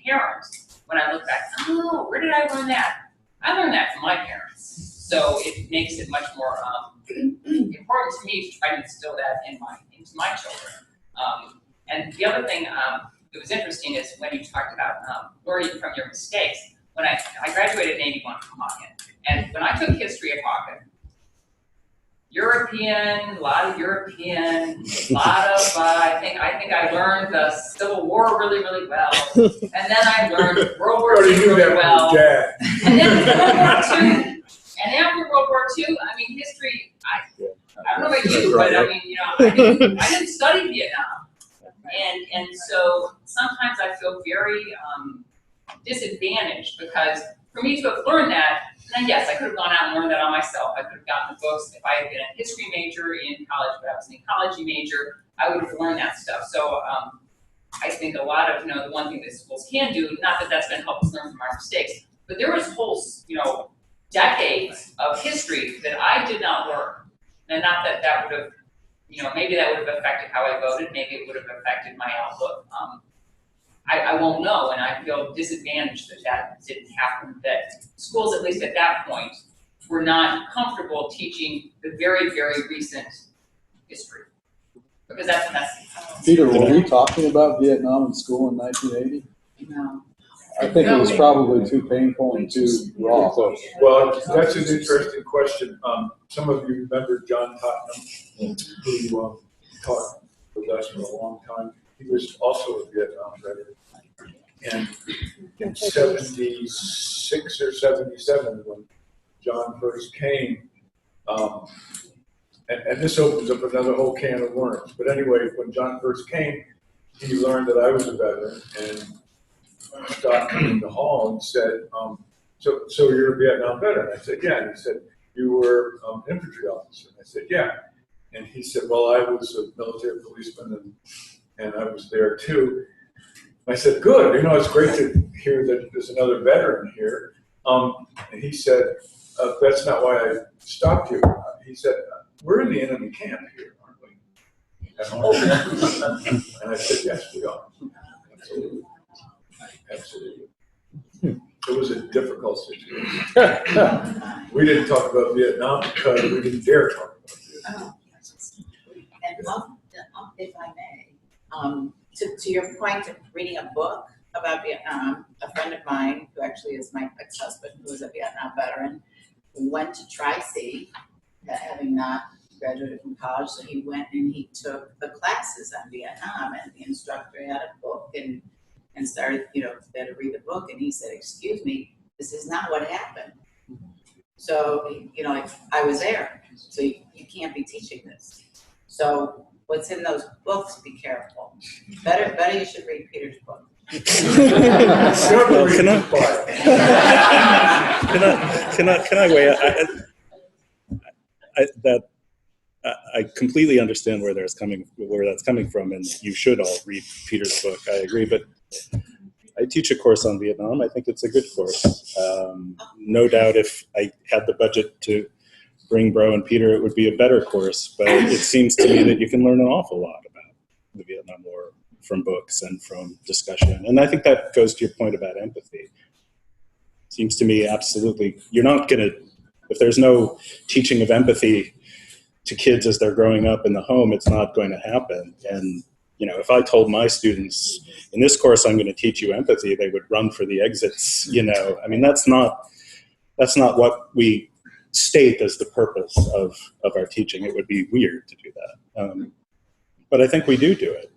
parent. When I look back, oh, where did I learn that? I learned that from my parents. So it makes it much more important to me to try to instill that into my children. And the other thing that was interesting is when you talked about learning from your mistakes. When I graduated in '81 from Hawken, and when I took history at Hawken, European, a lot of European, a lot of, I think I learned the Civil War really, really well. And then I learned World War II really well. And then World War II. And after World War II, I mean, history, I don't know about you, but I mean, you know, I didn't study Vietnam. And so sometimes I feel very disadvantaged because for me to have learned that, then yes, I could have gone out and learned that on myself. I could have gotten the books. If I had been a history major in college, but I was an ecology major, I would have learned that stuff. So I think a lot of, you know, the one thing that schools can do, not that that's going to help us learn from our mistakes, but there was whole, you know, decades of history that I did not learn. And not that that would have, you know, maybe that would have affected how I voted, maybe it would have affected my outlook. I won't know, and I feel disadvantaged that that didn't happen, that schools, at least at that point, were not comfortable teaching the very, very recent history. Because that's messy. Peter, were we talking about Vietnam in school in 1980? No. I think it was probably too painful and too raw. Well, that's an interesting question. Some of you remember John Tottenham, who taught with us for a long time. He was also a Vietnam veteran. And in 76 or 77, when John first came, and this opens up another whole can of worms. But anyway, when John first came, he learned that I was a veteran and stopped me in the hall and said, so you're a Vietnam veteran? I said, yeah. And he said, you were an infantry officer? And I said, yeah. And he said, well, I was a military policeman and I was there too. I said, good, you know, it's great to hear that there's another veteran here. And he said, that's not why I stopped you. He said, we're in the enemy camp here, aren't we? At home. And I said, yes, we are. Absolutely. Absolutely. It was a difficult situation. We didn't talk about Vietnam because we didn't dare talk about Vietnam. And if I may, to your point of reading a book about Vietnam, a friend of mine, who actually is my ex-husband, who is a Vietnam veteran, went to Tri-C, having not graduated from college, so he went and he took the classes on Vietnam, and the instructor had a book and started, you know, they had to read the book, and he said, excuse me, this is not what happened. So, you know, like, I was there, so you can't be teaching this. So what's in those books, be careful. Better you should read Peter's book. Well, can I weigh in? I completely understand where that's coming from, and you should all read Peter's book. I agree, but I teach a course on Vietnam. I think it's a good course. No doubt, if I had the budget to bring Bro and Peter, it would be a better course. But it seems to me that you can learn an awful lot about the Vietnam War from books and from discussion. And I think that goes to your point about empathy. Seems to me absolutely, you're not going to, if there's no teaching of empathy to kids as they're growing up in the home, it's not going to happen. And, you know, if I told my students, in this course, I'm going to teach you empathy, they would run for the exits, you know. I mean, that's not what we state as the purpose of our teaching. It would be weird to do that. But I think we do it.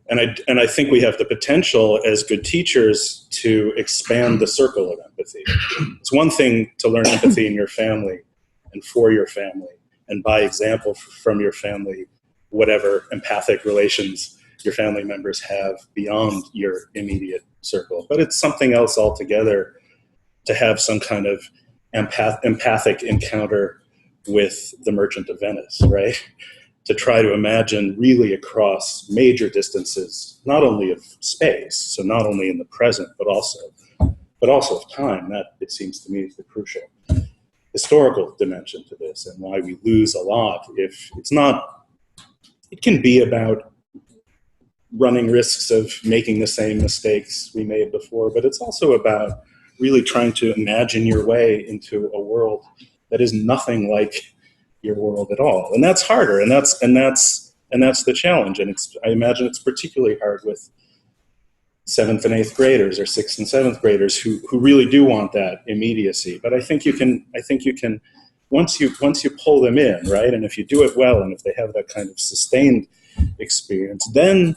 And I think we have the potential as good teachers to expand the circle of empathy. It's one thing to learn empathy in your family and for your family, and by example from your family, whatever empathic relations your family members have beyond your immediate circle. But it's something else altogether to have some kind of empathic encounter with the Merchant of Venice, right? To try to imagine really across major distances, not only of space, so not only in the present, but also of time. That, it seems to me, is the crucial historical dimension to this, and why we lose a lot if it's not. It can be about running risks of making the same mistakes we made before, but it's also about really trying to imagine your way into a world that is nothing like your world at all. And that's harder, and that's the challenge. And I imagine it's particularly hard with 7th and 8th graders or 6th and 7th graders who really do want that immediacy. But I think you can once you pull them in, right, and if you do it well, and if they have that kind of sustained experience, then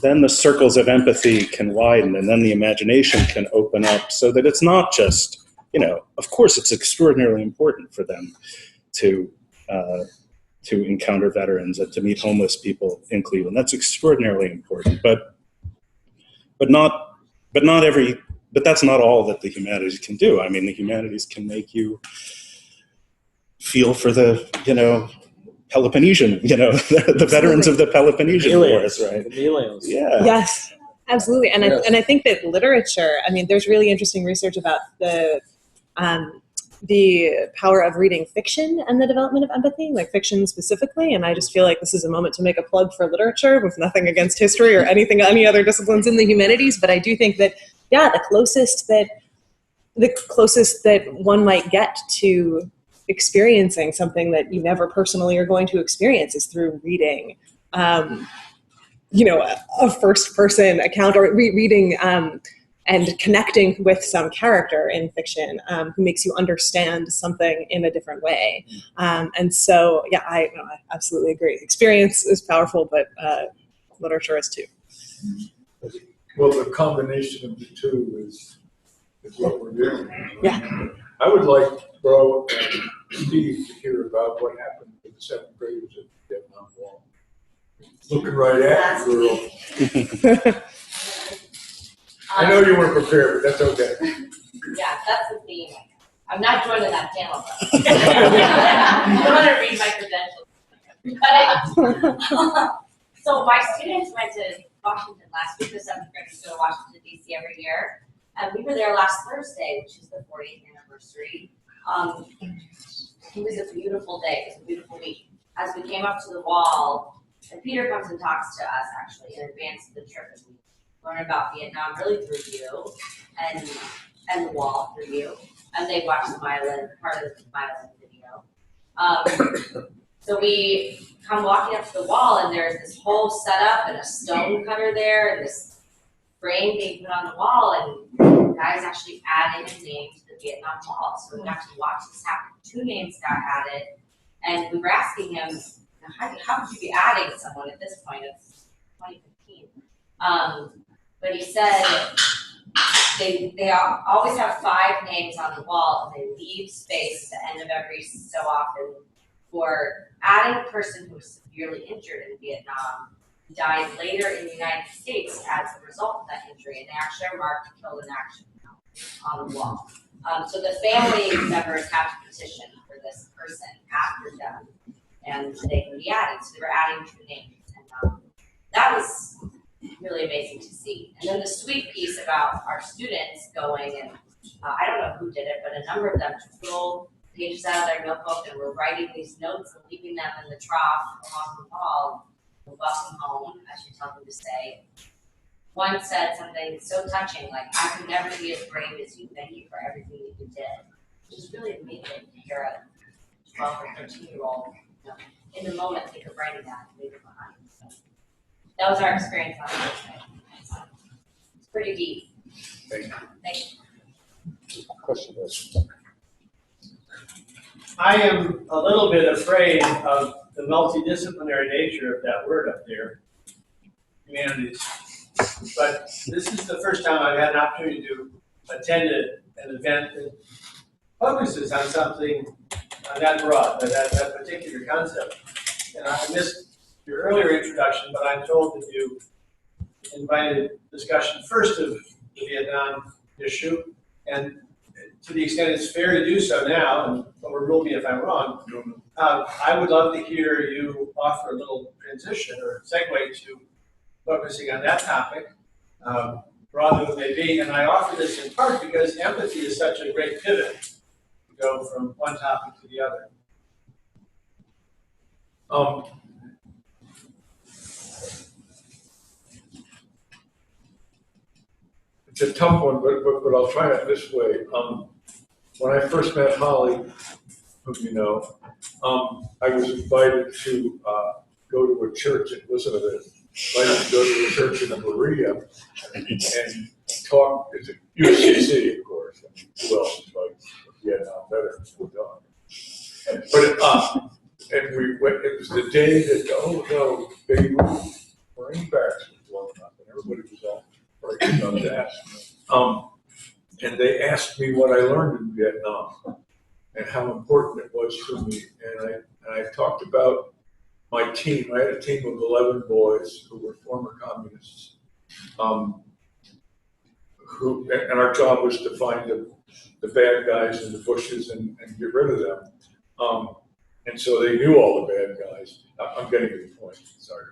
the circles of empathy can widen, and then the imagination can open up, so that it's not just, of course it's extraordinarily important for them to encounter veterans and to meet homeless people in Cleveland. That's extraordinarily important, but that's not all that the humanities can do. I mean, the humanities can make you feel for the, Peloponnesian, the veterans of the Peloponnesian Wars, right? Yeah. Yes, absolutely. And I think that literature, I mean, there's really interesting research about the power of reading fiction and the development of empathy, like fiction specifically. And I just feel like this is a moment to make a plug for literature, with nothing against history or any other disciplines in the humanities. But I do think that, the closest that one might get to experiencing something that you never personally are going to experience is through reading, a first person account, or reading and connecting with some character in fiction who makes you understand something in a different way. And so, I absolutely agree. Experience is powerful, but literature is too. Well, the combination of the two is what we're doing. Yeah. I would like Bro and Steve to hear about what happened to the seventh graders at the Vietnam Wall. Looking right at you, girl. I know you weren't prepared, but that's okay. Yeah, that's the theme. I'm not joining that panel, though. I'm going to read my credentials. So my students went to Washington last week. The seventh graders go to Washington, D.C. every year. And we were there last Thursday, which is the 40th anniversary. It was a beautiful day. It was a beautiful week. As we came up to the wall, and Peter comes and talks to us actually in advance of the trip, as we learn about Vietnam really through you and the wall through you. And they watched the violin, part of the violin video. So we come walking up to the wall, and there's this whole setup and a stone cutter there, and this frame being put on the wall, and the guy's actually adding a name to the Vietnam Wall. So we got to watch this happen. 2 names got added, and we were asking him, how could you be adding someone at this point? It's 2015. But he said they always have 5 names on the wall, and they leave space at the end of every so often for adding a person who was severely injured in Vietnam, who died later in the United States as a result of that injury, and they actually are marked killed in action on the wall. So the family members have to petition for this person after death, and they can be added. So they were adding 2 names, and that was really amazing to see. And then the sweet piece about our students going, and I don't know who did it, but a number of them took little pages out of their notebook and were writing these notes and leaving them in the trough along the wall. Welcome home, as you tell them to say. One said something so touching, like, I could never be as brave as you. Thank you for everything that you did. Which is really amazing to hear a 12 or 13-year-old, in the moment, think of writing that and leave it behind. So that was our experience on Thursday. It's pretty deep. Thank you. Thank you. Question is. I am a little bit afraid of the multidisciplinary nature of that word up there, humanities. But this is the first time I've had an opportunity to attend an event that focuses on something that broad, that particular concept. And I missed your earlier introduction, but I'm told that you invited discussion first of the Vietnam issue, and to the extent it's fair to do so now, and overrule me if I'm wrong, I would love to hear you offer a little transition or segue to focusing on that topic, broad as it may be. And I offer this in part because empathy is such a great pivot to go from one topic to the other. It's a tough one, but I'll try it this way. When I first met Holly, who you know, I was invited to go to a church in Elizabeth, invited to go to a church in Berea and talk. It's a UCC, of course. Who else is like Vietnam veterans were gone. But, and we went, it was the day that, oh no, Beirut Marine Barracks was blown up, and everybody was all frightened about that. And they asked me what I learned in Vietnam and how important it was for me. And I talked about my team. I had a team of 11 boys who were former communists. And our job was to find the bad guys in the bushes and get rid of them. And so they knew all the bad guys. I'm getting to the point, sorry.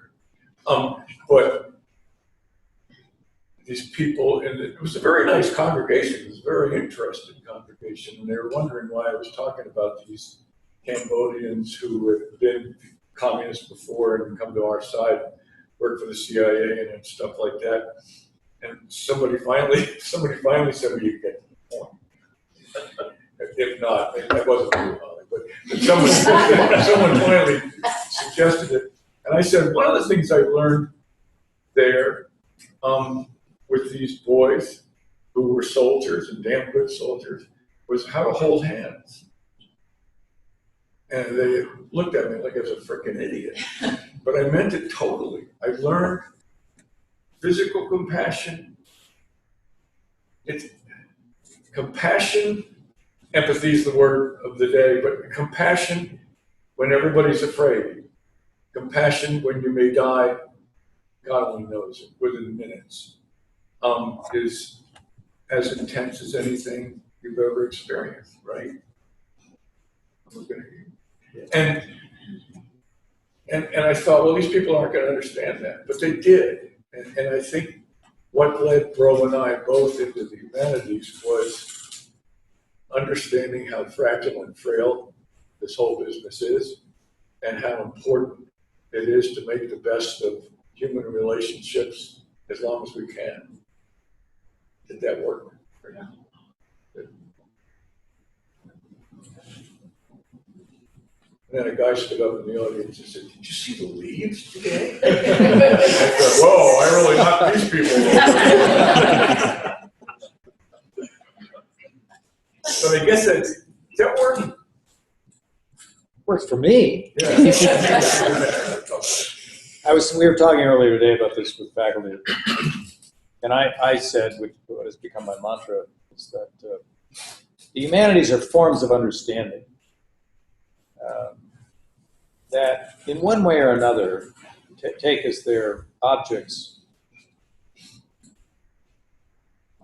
But these people, and it was a very nice congregation. It was a very interesting congregation. And they were wondering why I was talking about these Cambodians who had been communists before and come to our side, work for the CIA and stuff like that. And somebody finally said, well, you get the point. If not, I wasn't too high, but someone finally suggested it. And I said, one of the things I learned there with these boys who were soldiers and damn good soldiers was how to hold hands. And they looked at me like I was a freaking idiot. But I meant it totally. I learned physical compassion. It's compassion, empathy is the word of the day, but compassion when everybody's afraid. Compassion when you may die, God only knows, within minutes, is as intense as anything you've ever experienced, right? I'm looking at you. And I thought, well, these people aren't going to understand that, but they did. And I think what led Bro and I both into the humanities was understanding how fragile and frail this whole business is and how important it is to make the best of human relationships as long as we can. Did that work for now? And then a guy stood up in the audience and said, "Did you see the leaves today?" I said, "Whoa, I really knocked these people over." So I guess that worked. Works for me. Yeah. We were talking earlier today about this with faculty, and I said, what has become my mantra, is that the humanities are forms of understanding that, in one way or another, take as their objects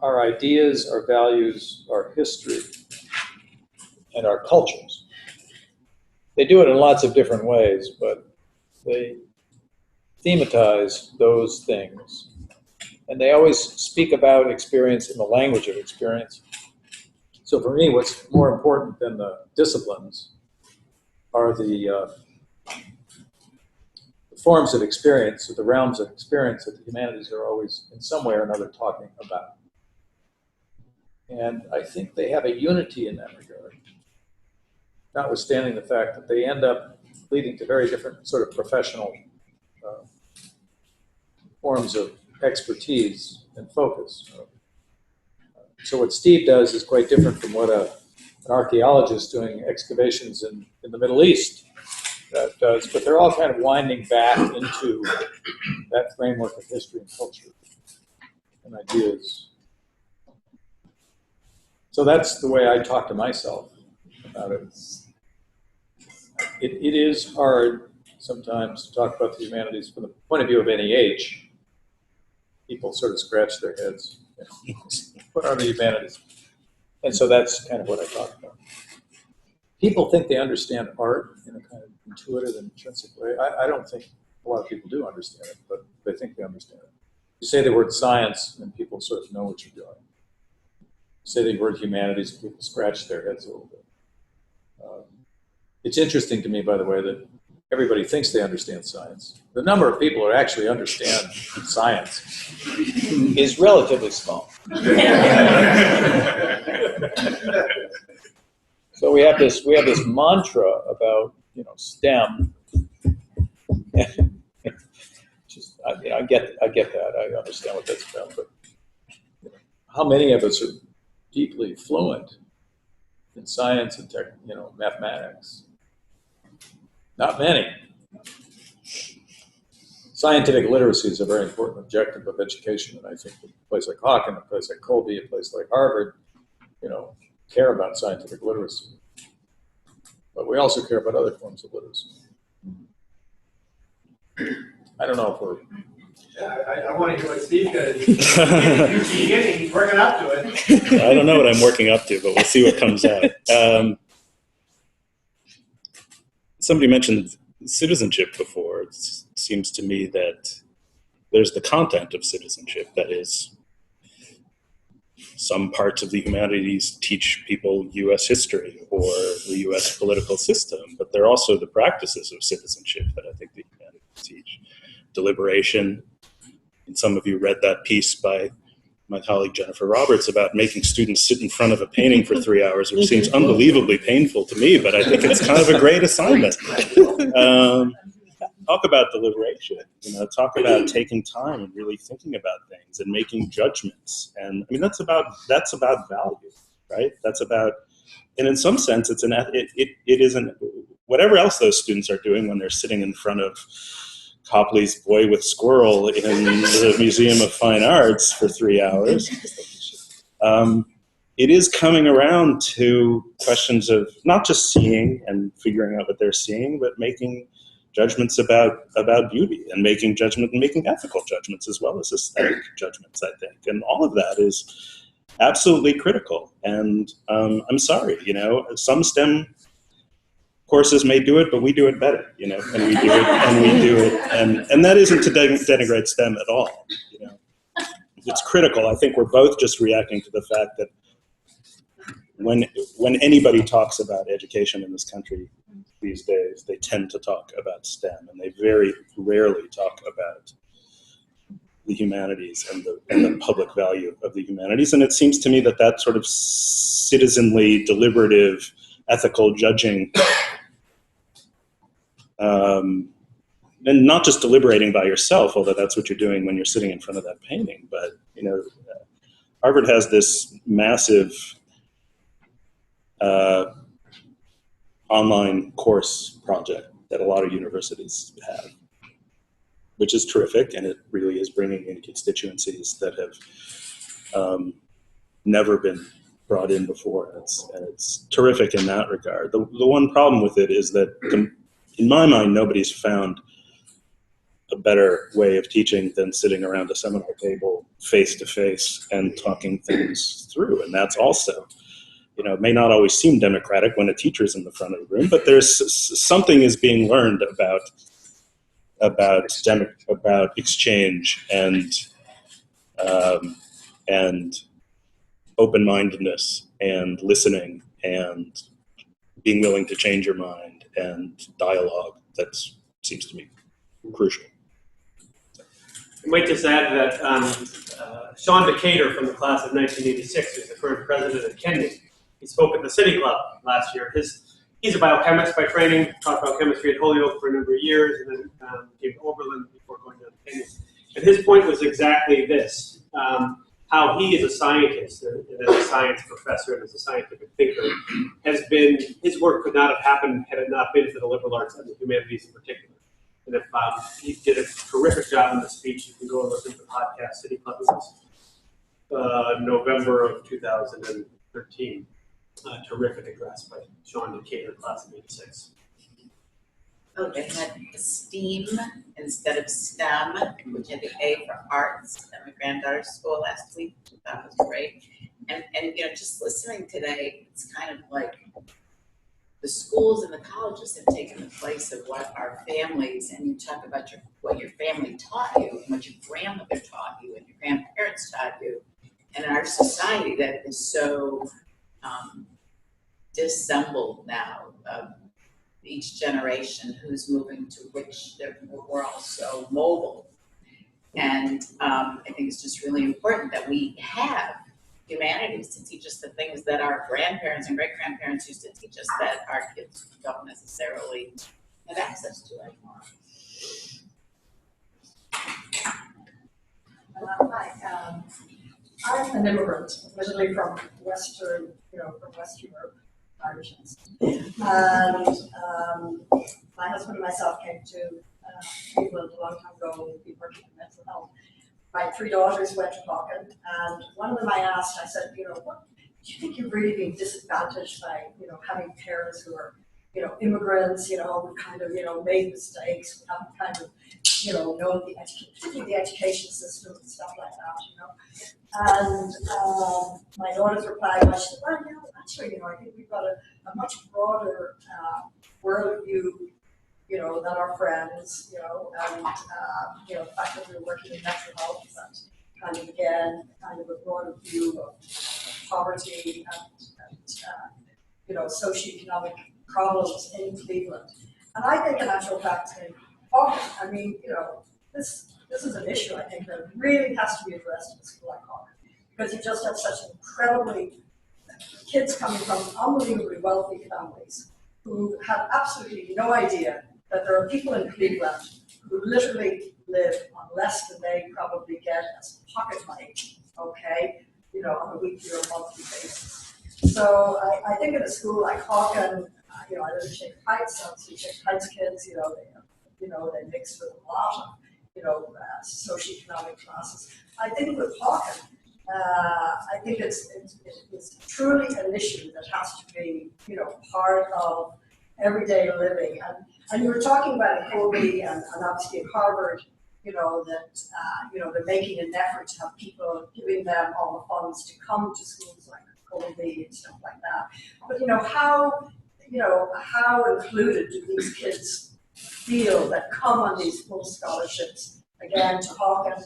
our ideas, our values, our history, and our cultures. They do it in lots of different ways, but they thematize those things. And they always speak about experience in the language of experience. So for me, what's more important than the disciplines are the forms of experience, or the realms of experience that the humanities are always, in some way or another, talking about. And I think they have a unity in that regard, notwithstanding the fact that they end up leading to very different sort of professional forms of expertise and focus. So what Steve does is quite different from what an archaeologist doing excavations in the Middle East does, but they're all kind of winding back into that framework of history and culture and ideas. So that's the way I talk to myself about it. It is hard sometimes to talk about the humanities from the point of view of any age. People sort of scratch their heads. You know, what are the humanities? And so that's kind of what I talk about. People think they understand art in a kind of intuitive and intrinsic way. I don't think a lot of people do understand it, but they think they understand it. You say the word science, and people sort of know what you're doing. You say the word humanities, and people scratch their heads a little bit. It's interesting to me, by the way, that everybody thinks they understand science. The number of people who actually understand science is relatively small. So we have this mantra about, you know, STEM. Just I get that. I understand what that's about, but how many of us are deeply fluent in science and mathematics? Not many. Scientific literacy is a very important objective of education, and I think a place like Hawken, a place like Colby, a place like Harvard, care about scientific literacy. But we also care about other forms of literacy. I don't know if we're... I want to hear what Steve does. He's working up to it. I don't know what I'm working up to, but we'll see what comes out. Somebody mentioned citizenship before. It seems to me that there's the content of citizenship. That is, some parts of the humanities teach people U.S. history or the U.S. political system, but there are also the practices of citizenship that I think the humanities teach. Deliberation. And some of you read that piece by my colleague Jennifer Roberts about making students sit in front of a painting for 3 hours, which seems unbelievably painful to me, but I think it's kind of a great assignment. Talk about deliberation, talk about taking time and really thinking about things and making judgments. And I mean, that's about value, right? That's about, and in some sense, it isn't, whatever else those students are doing when they're sitting in front of Copley's Boy with Squirrel in the Museum of Fine Arts for 3 hours. It is coming around to questions of not just seeing and figuring out what they're seeing, but making judgments about beauty and making ethical judgments as well as aesthetic judgments, I think. And all of that is absolutely critical. And I'm sorry, some STEM courses may do it, but we do it better, and we do it, and that isn't to denigrate STEM at all. It's critical. I think we're both just reacting to the fact that when anybody talks about education in this country these days, they tend to talk about STEM, and they very rarely talk about the humanities and the public value of the humanities. And it seems to me that sort of citizenly, deliberative, ethical judging, and not just deliberating by yourself, although that's what you're doing when you're sitting in front of that painting, but Harvard has this massive online course project that a lot of universities have, which is terrific, and it really is bringing in constituencies that have never been brought in before, and it's terrific in that regard. The one problem with it is that, in my mind, nobody's found a better way of teaching than sitting around a seminar table face-to-face and talking things through, and that's also, it may not always seem democratic when a teacher's in the front of the room, but there's something is being learned about exchange and open-mindedness and listening and being willing to change your mind and dialogue. That seems to me crucial. I might just add that Sean Decatur from the class of 1986, who's the current president of Kendi, he spoke at the City Club last year. He's a biochemist by training, taught biochemistry at Holyoke for a number of years, and then came to Oberlin before going down to Kendi. And his point was exactly this, how he is a scientist and as a science professor and as a scientific thinker his work could not have happened had it not been for the liberal arts and the humanities in particular. And if he did a terrific job in the speech, you can go and listen to the podcast City Club. It was November of 2013. Terrific address by Sean Decatur, class of 86. Oh, they had STEAM instead of STEM, which had the A for arts at my granddaughter's school last week. That was great. And just listening today, it's kind of like the schools and the colleges have taken the place of what our families, and you talk about what your family taught you and what your grandmother taught you and your grandparents taught you. And in our society that is so dissembled now, each generation who's moving to which we're all so mobile. And I think it's just really important that we have humanities to teach us the things that our grandparents and great-grandparents used to teach us that our kids don't necessarily have access to anymore. I'm an immigrant, originally from West Europe, Irishness. And my husband and myself came to England a long time ago. We've been working in mental health. My 3 daughters went to Hawken, and one of them I asked, I said, what do you think you've really been disadvantaged by, having parents who are, immigrants, who kind of, made mistakes, who haven't kind of, known particularly the education system and stuff like that, And my daughter's replied, well, she said, well, actually, I think we've got a much broader worldview, than our friends, and, the fact that we're working in mental health, that kind of, again, kind of a broader view of poverty and socioeconomic problems in Cleveland. And I think in actual fact, in Hawken, I mean, this is an issue, I think, that really has to be addressed in a school like Hawken, because you just have such incredibly kids coming from unbelievably wealthy families who have absolutely no idea that there are people in Cleveland who literally live on less than they probably get as pocket money, okay, on a weekly or monthly basis. So I think in a school like Hawken, I live in Shaker Heights, obviously Shaker Heights kids, they mix with a lot of, socioeconomic classes. I think with Hawken, I think it's truly an issue that has to be, part of everyday living. And you were talking about Colby and obviously at Harvard, that, they're making an effort to have people giving them all the funds to come to schools like Colby and stuff like that. But, how included do these kids feel that come on these full scholarships, again, to Hawken?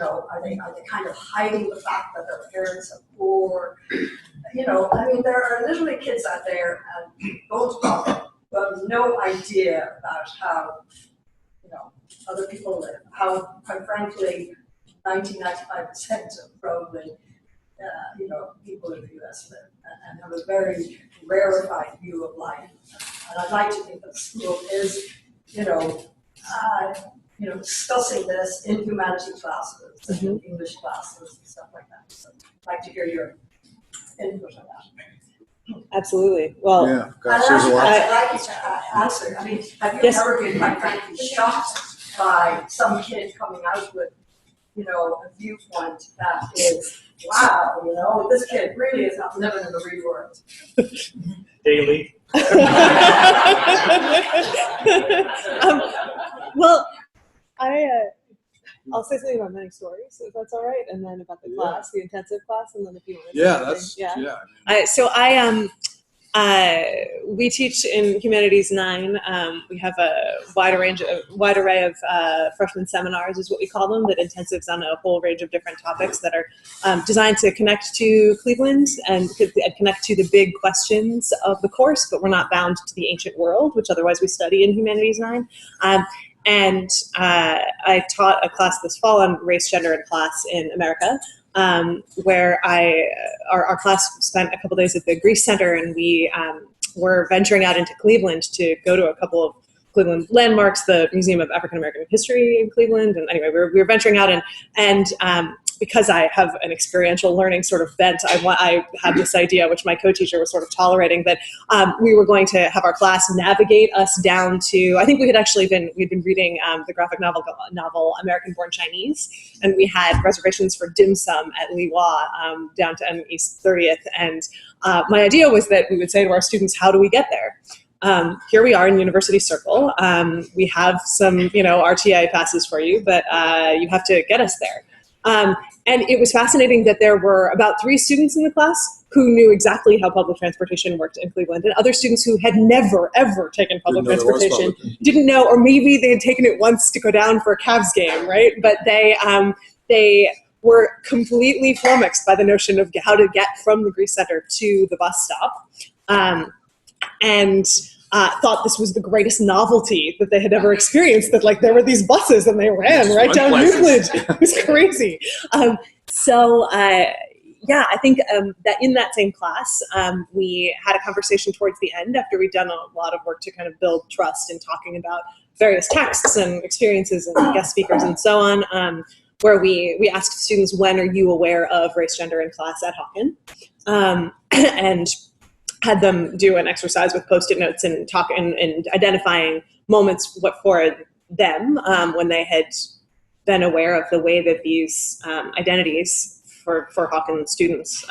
Are they kind of hiding the fact that their parents are poor? I mean, there are literally kids out there and go to Hawken who have no idea about how, other people live, how, quite frankly, 95% of probably, people in the U.S. live and have a very rarefied view of life. And I'd like to think that the school is, discussing this in humanities classes, and English classes, and stuff like that. So I'd like to hear your input on that. Absolutely. Well, Yeah, gosh, there's a lot. I'd like you to answer. I mean, have you ever been, quite frankly, shocked by some kid coming out with, a viewpoint that is, wow, this kid really is not living in the real world? Daily. Well, I'll say something about many stories, if that's all right, and then about the class, the intensive class, and then if you want to. Yeah, that's yeah. We teach in Humanities 9. We have a wide array of freshman seminars, is what we call them, that intensives on a whole range of different topics that are designed to connect to Cleveland and connect to the big questions of the course, but we're not bound to the ancient world, which otherwise we study in Humanities 9. And I taught a class this fall on race, gender, and class in America, where our class spent a couple days at the Greece Center, and we were venturing out into Cleveland to go to a couple of Cleveland landmarks, the Museum of African American History in Cleveland. And anyway, we were venturing out, and because I have an experiential learning sort of bent, I had this idea, which my co-teacher was sort of tolerating, that we were going to have our class navigate us down to, I think we'd been reading the graphic novel American Born Chinese, and we had reservations for dim sum at Li Hua down to East 30th. And my idea was that we would say to our students, how do we get there? Here we are in University Circle. We have some, RTA passes for you, but you have to get us there. And it was fascinating that there were about 3 students in the class who knew exactly how public transportation worked in Cleveland, and other students who had never, ever taken public transportation, didn't know, or maybe they had taken it once to go down for a Cavs game, right? But they were completely flummoxed by the notion of how to get from the Greece Center to the bus stop. And thought this was the greatest novelty that they had ever experienced, that like there were these buses and they ran right down Euclid. It was crazy. I think that in that same class, we had a conversation towards the end after we'd done a lot of work to kind of build trust and talking about various texts and experiences and guest speakers and so on, where we asked students, when are you aware of race, gender, and class at Hawken? And had them do an exercise with Post-it notes and talk and identifying moments for them when they had been aware of the way that these identities for Hawken students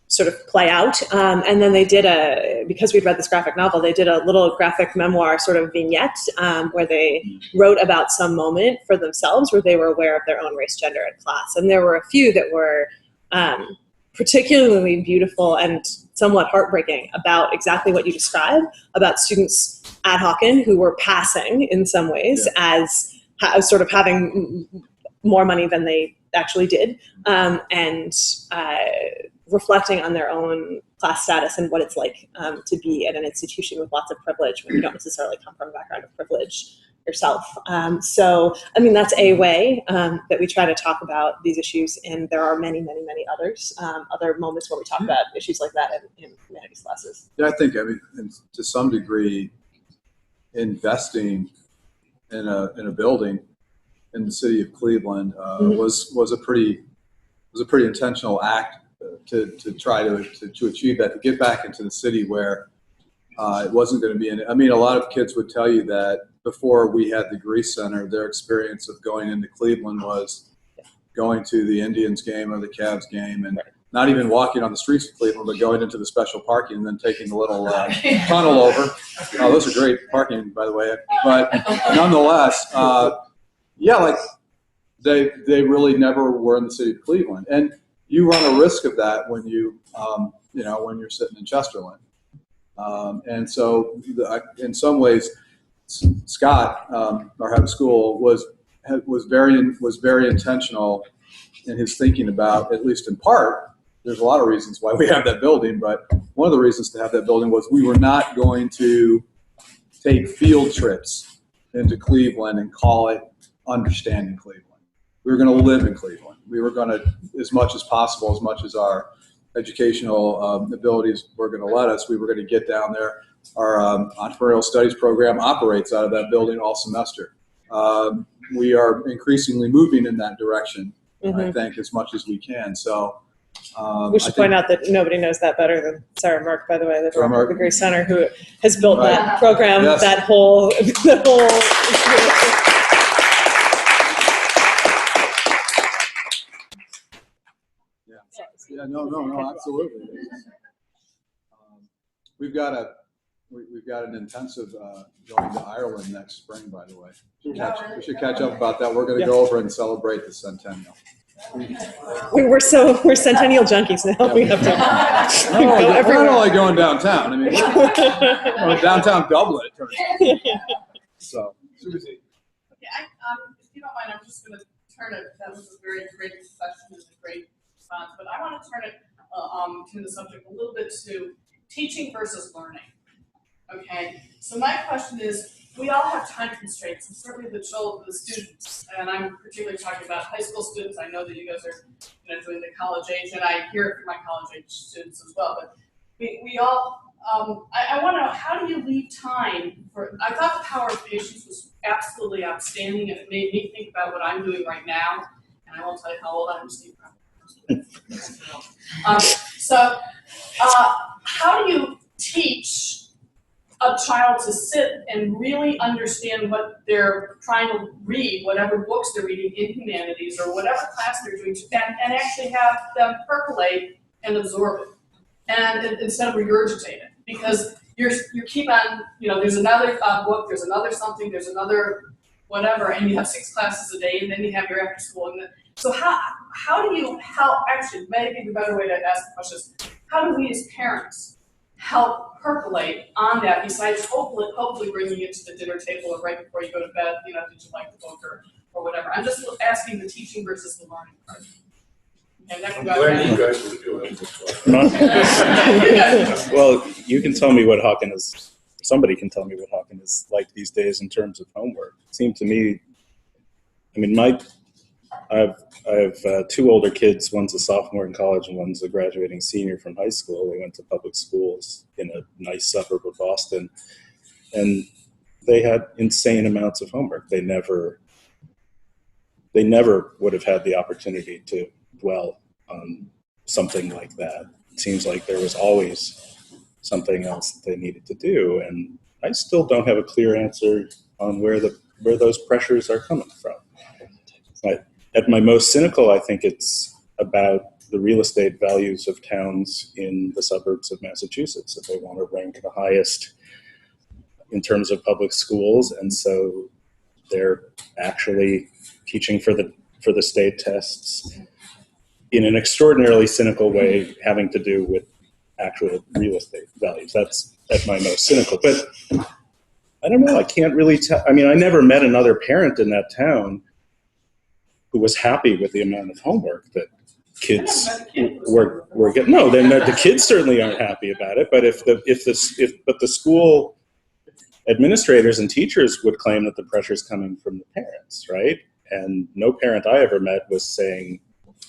sort of play out. And then they did because we'd read this graphic novel, they did a little graphic memoir sort of vignette where they wrote about some moment for themselves where they were aware of their own race, gender, and class. And there were a few that were particularly beautiful and somewhat heartbreaking about exactly what you described about students at Hawken who were passing in some ways as sort of having more money than they actually did, and reflecting on their own class status and what it's like to be at an institution with lots of privilege when you don't necessarily come from a background of privilege yourself. So, I mean, that's a way that we try to talk about these issues, and there are many, many, many others, other moments where we talk about issues like that in humanities classes. Yeah, I think, I mean, to some degree, investing in a building in the city of Cleveland was a pretty intentional act to try to achieve that, to get back into the city where it wasn't going to be I mean, a lot of kids would tell you that before we had the Grease Center, their experience of going into Cleveland was going to the Indians game or the Cavs game, and not even walking on the streets of Cleveland, but going into the special parking and then taking a little tunnel over. Oh, those are great parking, by the way. But nonetheless, yeah, like they really never were in the city of Cleveland, and you run a risk of that when when you're sitting in Chesterland. And so, in some ways, Scott, our head of school, was very intentional in his thinking about, at least in part. There's a lot of reasons why we have that building, but one of the reasons to have that building was we were not going to take field trips into Cleveland and call it Understanding Cleveland. We were going to live in Cleveland. We were going to, as much as possible, as much as our educational abilities were going to let us, we were going to get down there. Our entrepreneurial studies program operates out of that building all semester. We are increasingly moving in that direction, I think, as much as we can. So we should point out that nobody knows that better than Sarah Mark, by the way, the director of the Grace Center, who has built that program, that whole. Yeah, no, absolutely. We've got an intensive going to Ireland next spring, by the way. We should catch up about that. We're going to go over and celebrate the centennial. We're centennial junkies now. We have to go everywhere. We're not only going downtown. I mean, we're downtown Dublin. So, Susie. Okay, if you don't mind, I'm just going to turn it. That was a very great question and a great response, but I want to turn it to the subject a little bit to teaching versus learning. Okay, so my question is, we all have time constraints, and certainly the students, and I'm particularly talking about high school students. I know that you guys are doing the college age, and I hear it from my college age students as well, but we all, I want to know, how do you leave time for, I thought the power of patience was absolutely outstanding, and it made me think about what I'm doing right now, and I won't tell you how old I am, Steve. How do you teach a child to sit and really understand what they're trying to read, whatever books they're reading in humanities or whatever class they're doing, and actually have them percolate and absorb it, and instead of regurgitate it? Because you keep on, there's another book, there's another something, there's another whatever, and you have 6 classes a day, and then you have your after school. So how do you help, actually, maybe the better way to ask the question is, how do we as parents help percolate on that, besides hopefully bringing it to the dinner table or right before you go to bed, did you like the book or whatever? I'm just asking the teaching versus the learning part. And that can go you guys would do it. Well, you can tell me what Hawken is, somebody can tell me what Hawken is like these days in terms of homework. It seemed to me, I mean, I have 2 older kids. One's a sophomore in college and one's a graduating senior from high school. They went to public schools in a nice suburb of Boston, and they had insane amounts of homework. They never would have had the opportunity to dwell on something like that. It seems like there was always something else that they needed to do. And I still don't have a clear answer on where those pressures are coming from. But at my most cynical, I think it's about the real estate values of towns in the suburbs of Massachusetts, that they want to rank the highest in terms of public schools, and so they're actually teaching for the state tests in an extraordinarily cynical way, having to do with actual real estate values. That's at my most cynical. But I don't know, I can't really tell. I mean, I never met another parent in that town who was happy with the amount of homework that kids were getting. No, then the kids certainly aren't happy about it. But but the school administrators and teachers would claim that the pressure is coming from the parents, right? And no parent I ever met was saying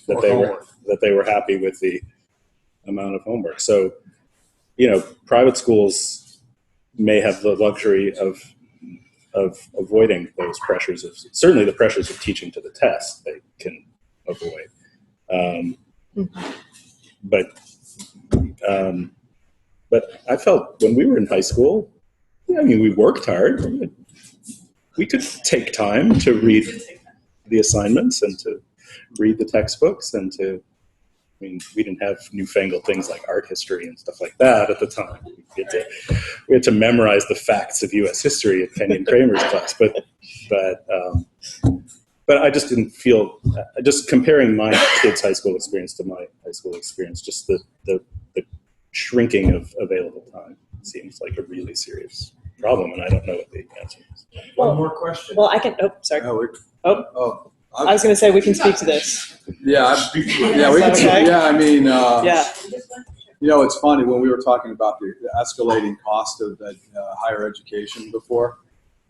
that they were happy with the amount of homework. So, private schools may have the luxury of avoiding those pressures certainly the pressures of teaching to the test they can avoid. But I felt when we were in high school, we worked hard. We could take time to read the assignments and to read the textbooks and we didn't have newfangled things like art history and stuff like that at the time. We had to memorize the facts of U.S. history at Kenyon Kramer's class. But I just didn't feel, just comparing my kids' high school experience to my high school experience, just the shrinking of available time seems like a really serious problem, and I don't know what the answer is. One more question. Well, I can, sorry. Oh, I was going to say we can speak to this. Yeah, we can. Okay? Yeah, I mean, Yeah. It's funny when we were talking about the escalating cost of higher education before.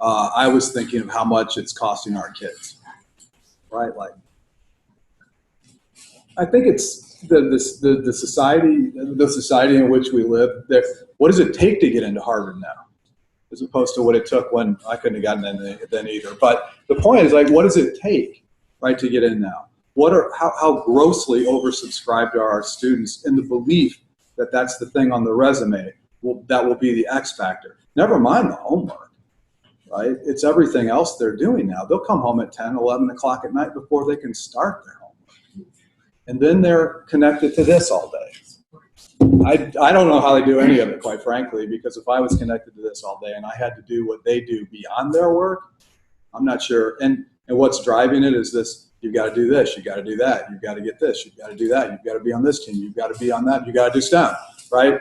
I was thinking of how much it's costing our kids, right? Like, I think it's the society in which we live. What does it take to get into Harvard now, as opposed to what it took when I couldn't have gotten in then either. But the point is, like, what does it take, right, to get in now? How grossly oversubscribed are our students in the belief that that's the thing on the resume that will be the X factor? Never mind the homework, right? It's everything else they're doing now. They'll come home at 10, 11 o'clock at night before they can start their homework. And then they're connected to this all day. I don't know how they do any of it, quite frankly, because if I was connected to this all day and I had to do what they do beyond their work, I'm not sure. And what's driving it is this: you've got to do this, you've got to do that, you've got to get this, you've got to do that, you've got to be on this team, you've got to be on that, you've got to do STEM, right?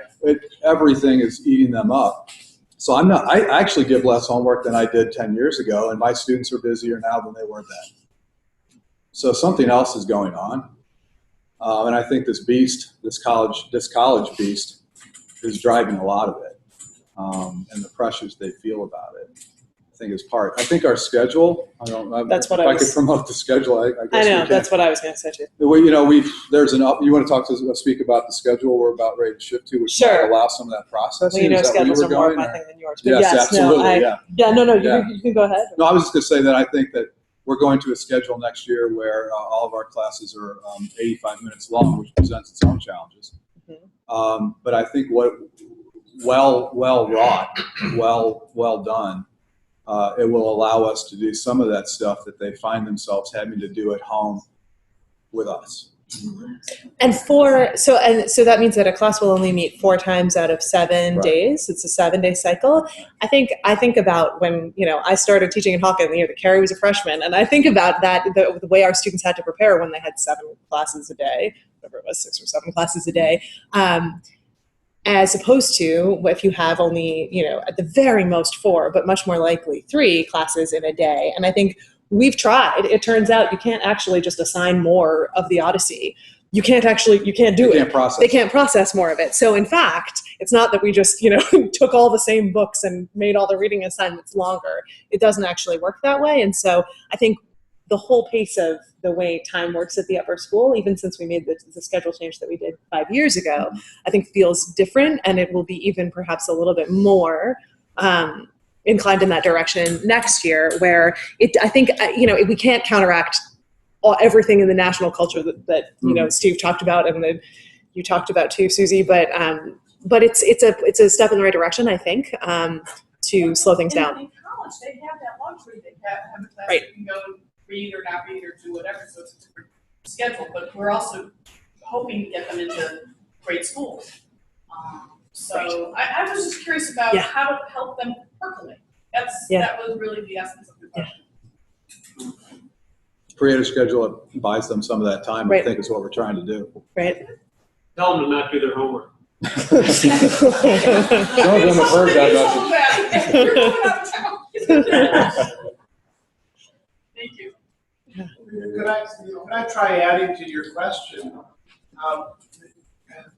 Everything is eating them up. So I actually give less homework than I did 10 years ago, and my students are busier now than they were then. So something else is going on. And I think this college beast is driving a lot of it, and the pressures they feel about it, I think is part. I think our schedule, That's what if I I was- could promote the schedule, I guess I know, we that's what I was going to say too. Well, you want to speak about the schedule we're about ready to shift to, which Sure. might allow some of that processing? Well, Is that where you schedules were are more of going, my or? thing than yours. But Yes, yes, absolutely, no, yeah. You can go ahead. No, I was just going to say that I think that we're going to a schedule next year where all of our classes are 85 minutes long, which presents its own challenges. Mm-hmm. But I think what well wrought, well done, it will allow us to do some of that stuff that they find themselves having to do at home with us. And so that means that a class will only meet 4 times out of 7 Right. days. It's a 7-day cycle. I think about when I started teaching in Hawken the year that Carrie was a freshman, and I think about that the way our students had to prepare when they had 7 classes a day, whatever it was, 6 or 7 classes a day. As opposed to if you have only, at the very most 4, but much more likely 3 classes in a day. And I think we've tried. It turns out you can't actually just assign more of the Odyssey. You can't do it. They can't process more of it. So in fact, it's not that we just, took all the same books and made all the reading assignments longer. It doesn't actually work that way. And so I think the whole pace of the way time works at the upper school, even since we made the schedule change that we did 5 years ago, I think feels different, and it will be even perhaps a little bit more inclined in that direction next year, where I think we can't counteract everything in the national culture that Steve talked about and that you talked about too, Susie, but but it's a step in the right direction, I think, to slow things down. In college, they have that luxury. They have a class Right. that can go and read or not read or do whatever. So it's a different schedule. But we're also hoping to get them into great schools. So I was just curious about how to help them percolate. That was really the essence of the question. Create a schedule that buys them some of that time, I think is what we're trying to do. Right. Tell them to not do their homework. Some of them have heard that message. You're going out of town. Thank you. Could I try adding to your question?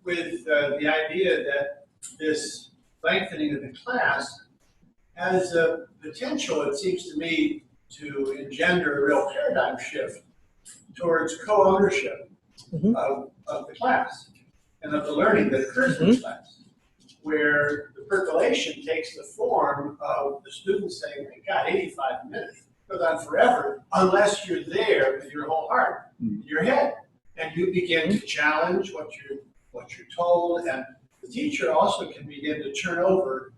With the idea that this lengthening of the class has a potential, it seems to me, to engender a real paradigm shift towards co-ownership of the class and of the learning that occurs in the class, where the percolation takes the form of the students saying, "I got 85 minutes, goes on forever," unless you're there with your whole heart, your head, and you begin to challenge what you're told, and the teacher also can begin to turn over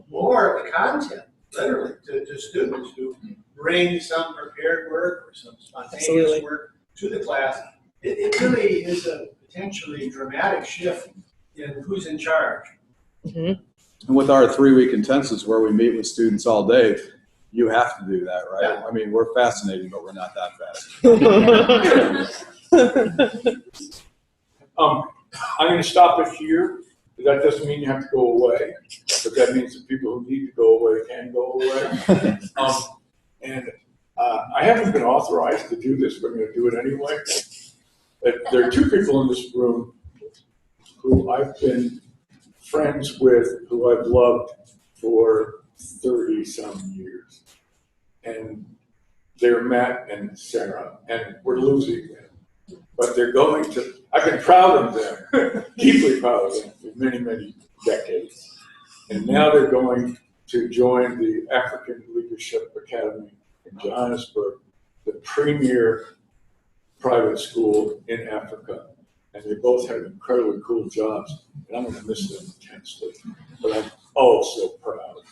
more of the content, literally, to students who bring some prepared work or some spontaneous work to the class. It really is a potentially dramatic shift in who's in charge. And with our 3-week intensives where we meet with students all day, you have to do that, right? Yeah. I mean, we're fascinating, but we're not that fast. I'm going to stop it here. That doesn't mean you have to go away, but that means the people who need to go away can go away. I haven't been authorized to do this, but I'm going to do it anyway. There are 2 people in this room who I've been friends with, who I've loved for 30-some years. And they're Matt and Sarah, and we're losing them. But they're going to, I've been proud of them, deeply proud of them for many, many decades. And now they're going to join the African Leadership Academy in Johannesburg, the premier private school in Africa. And they both have incredibly cool jobs, and I'm going to miss them intensely. But I'm so proud.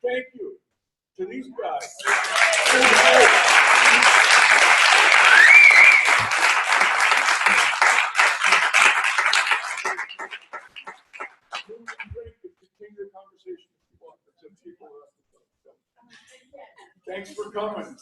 Thank you to these guys. Thanks for coming.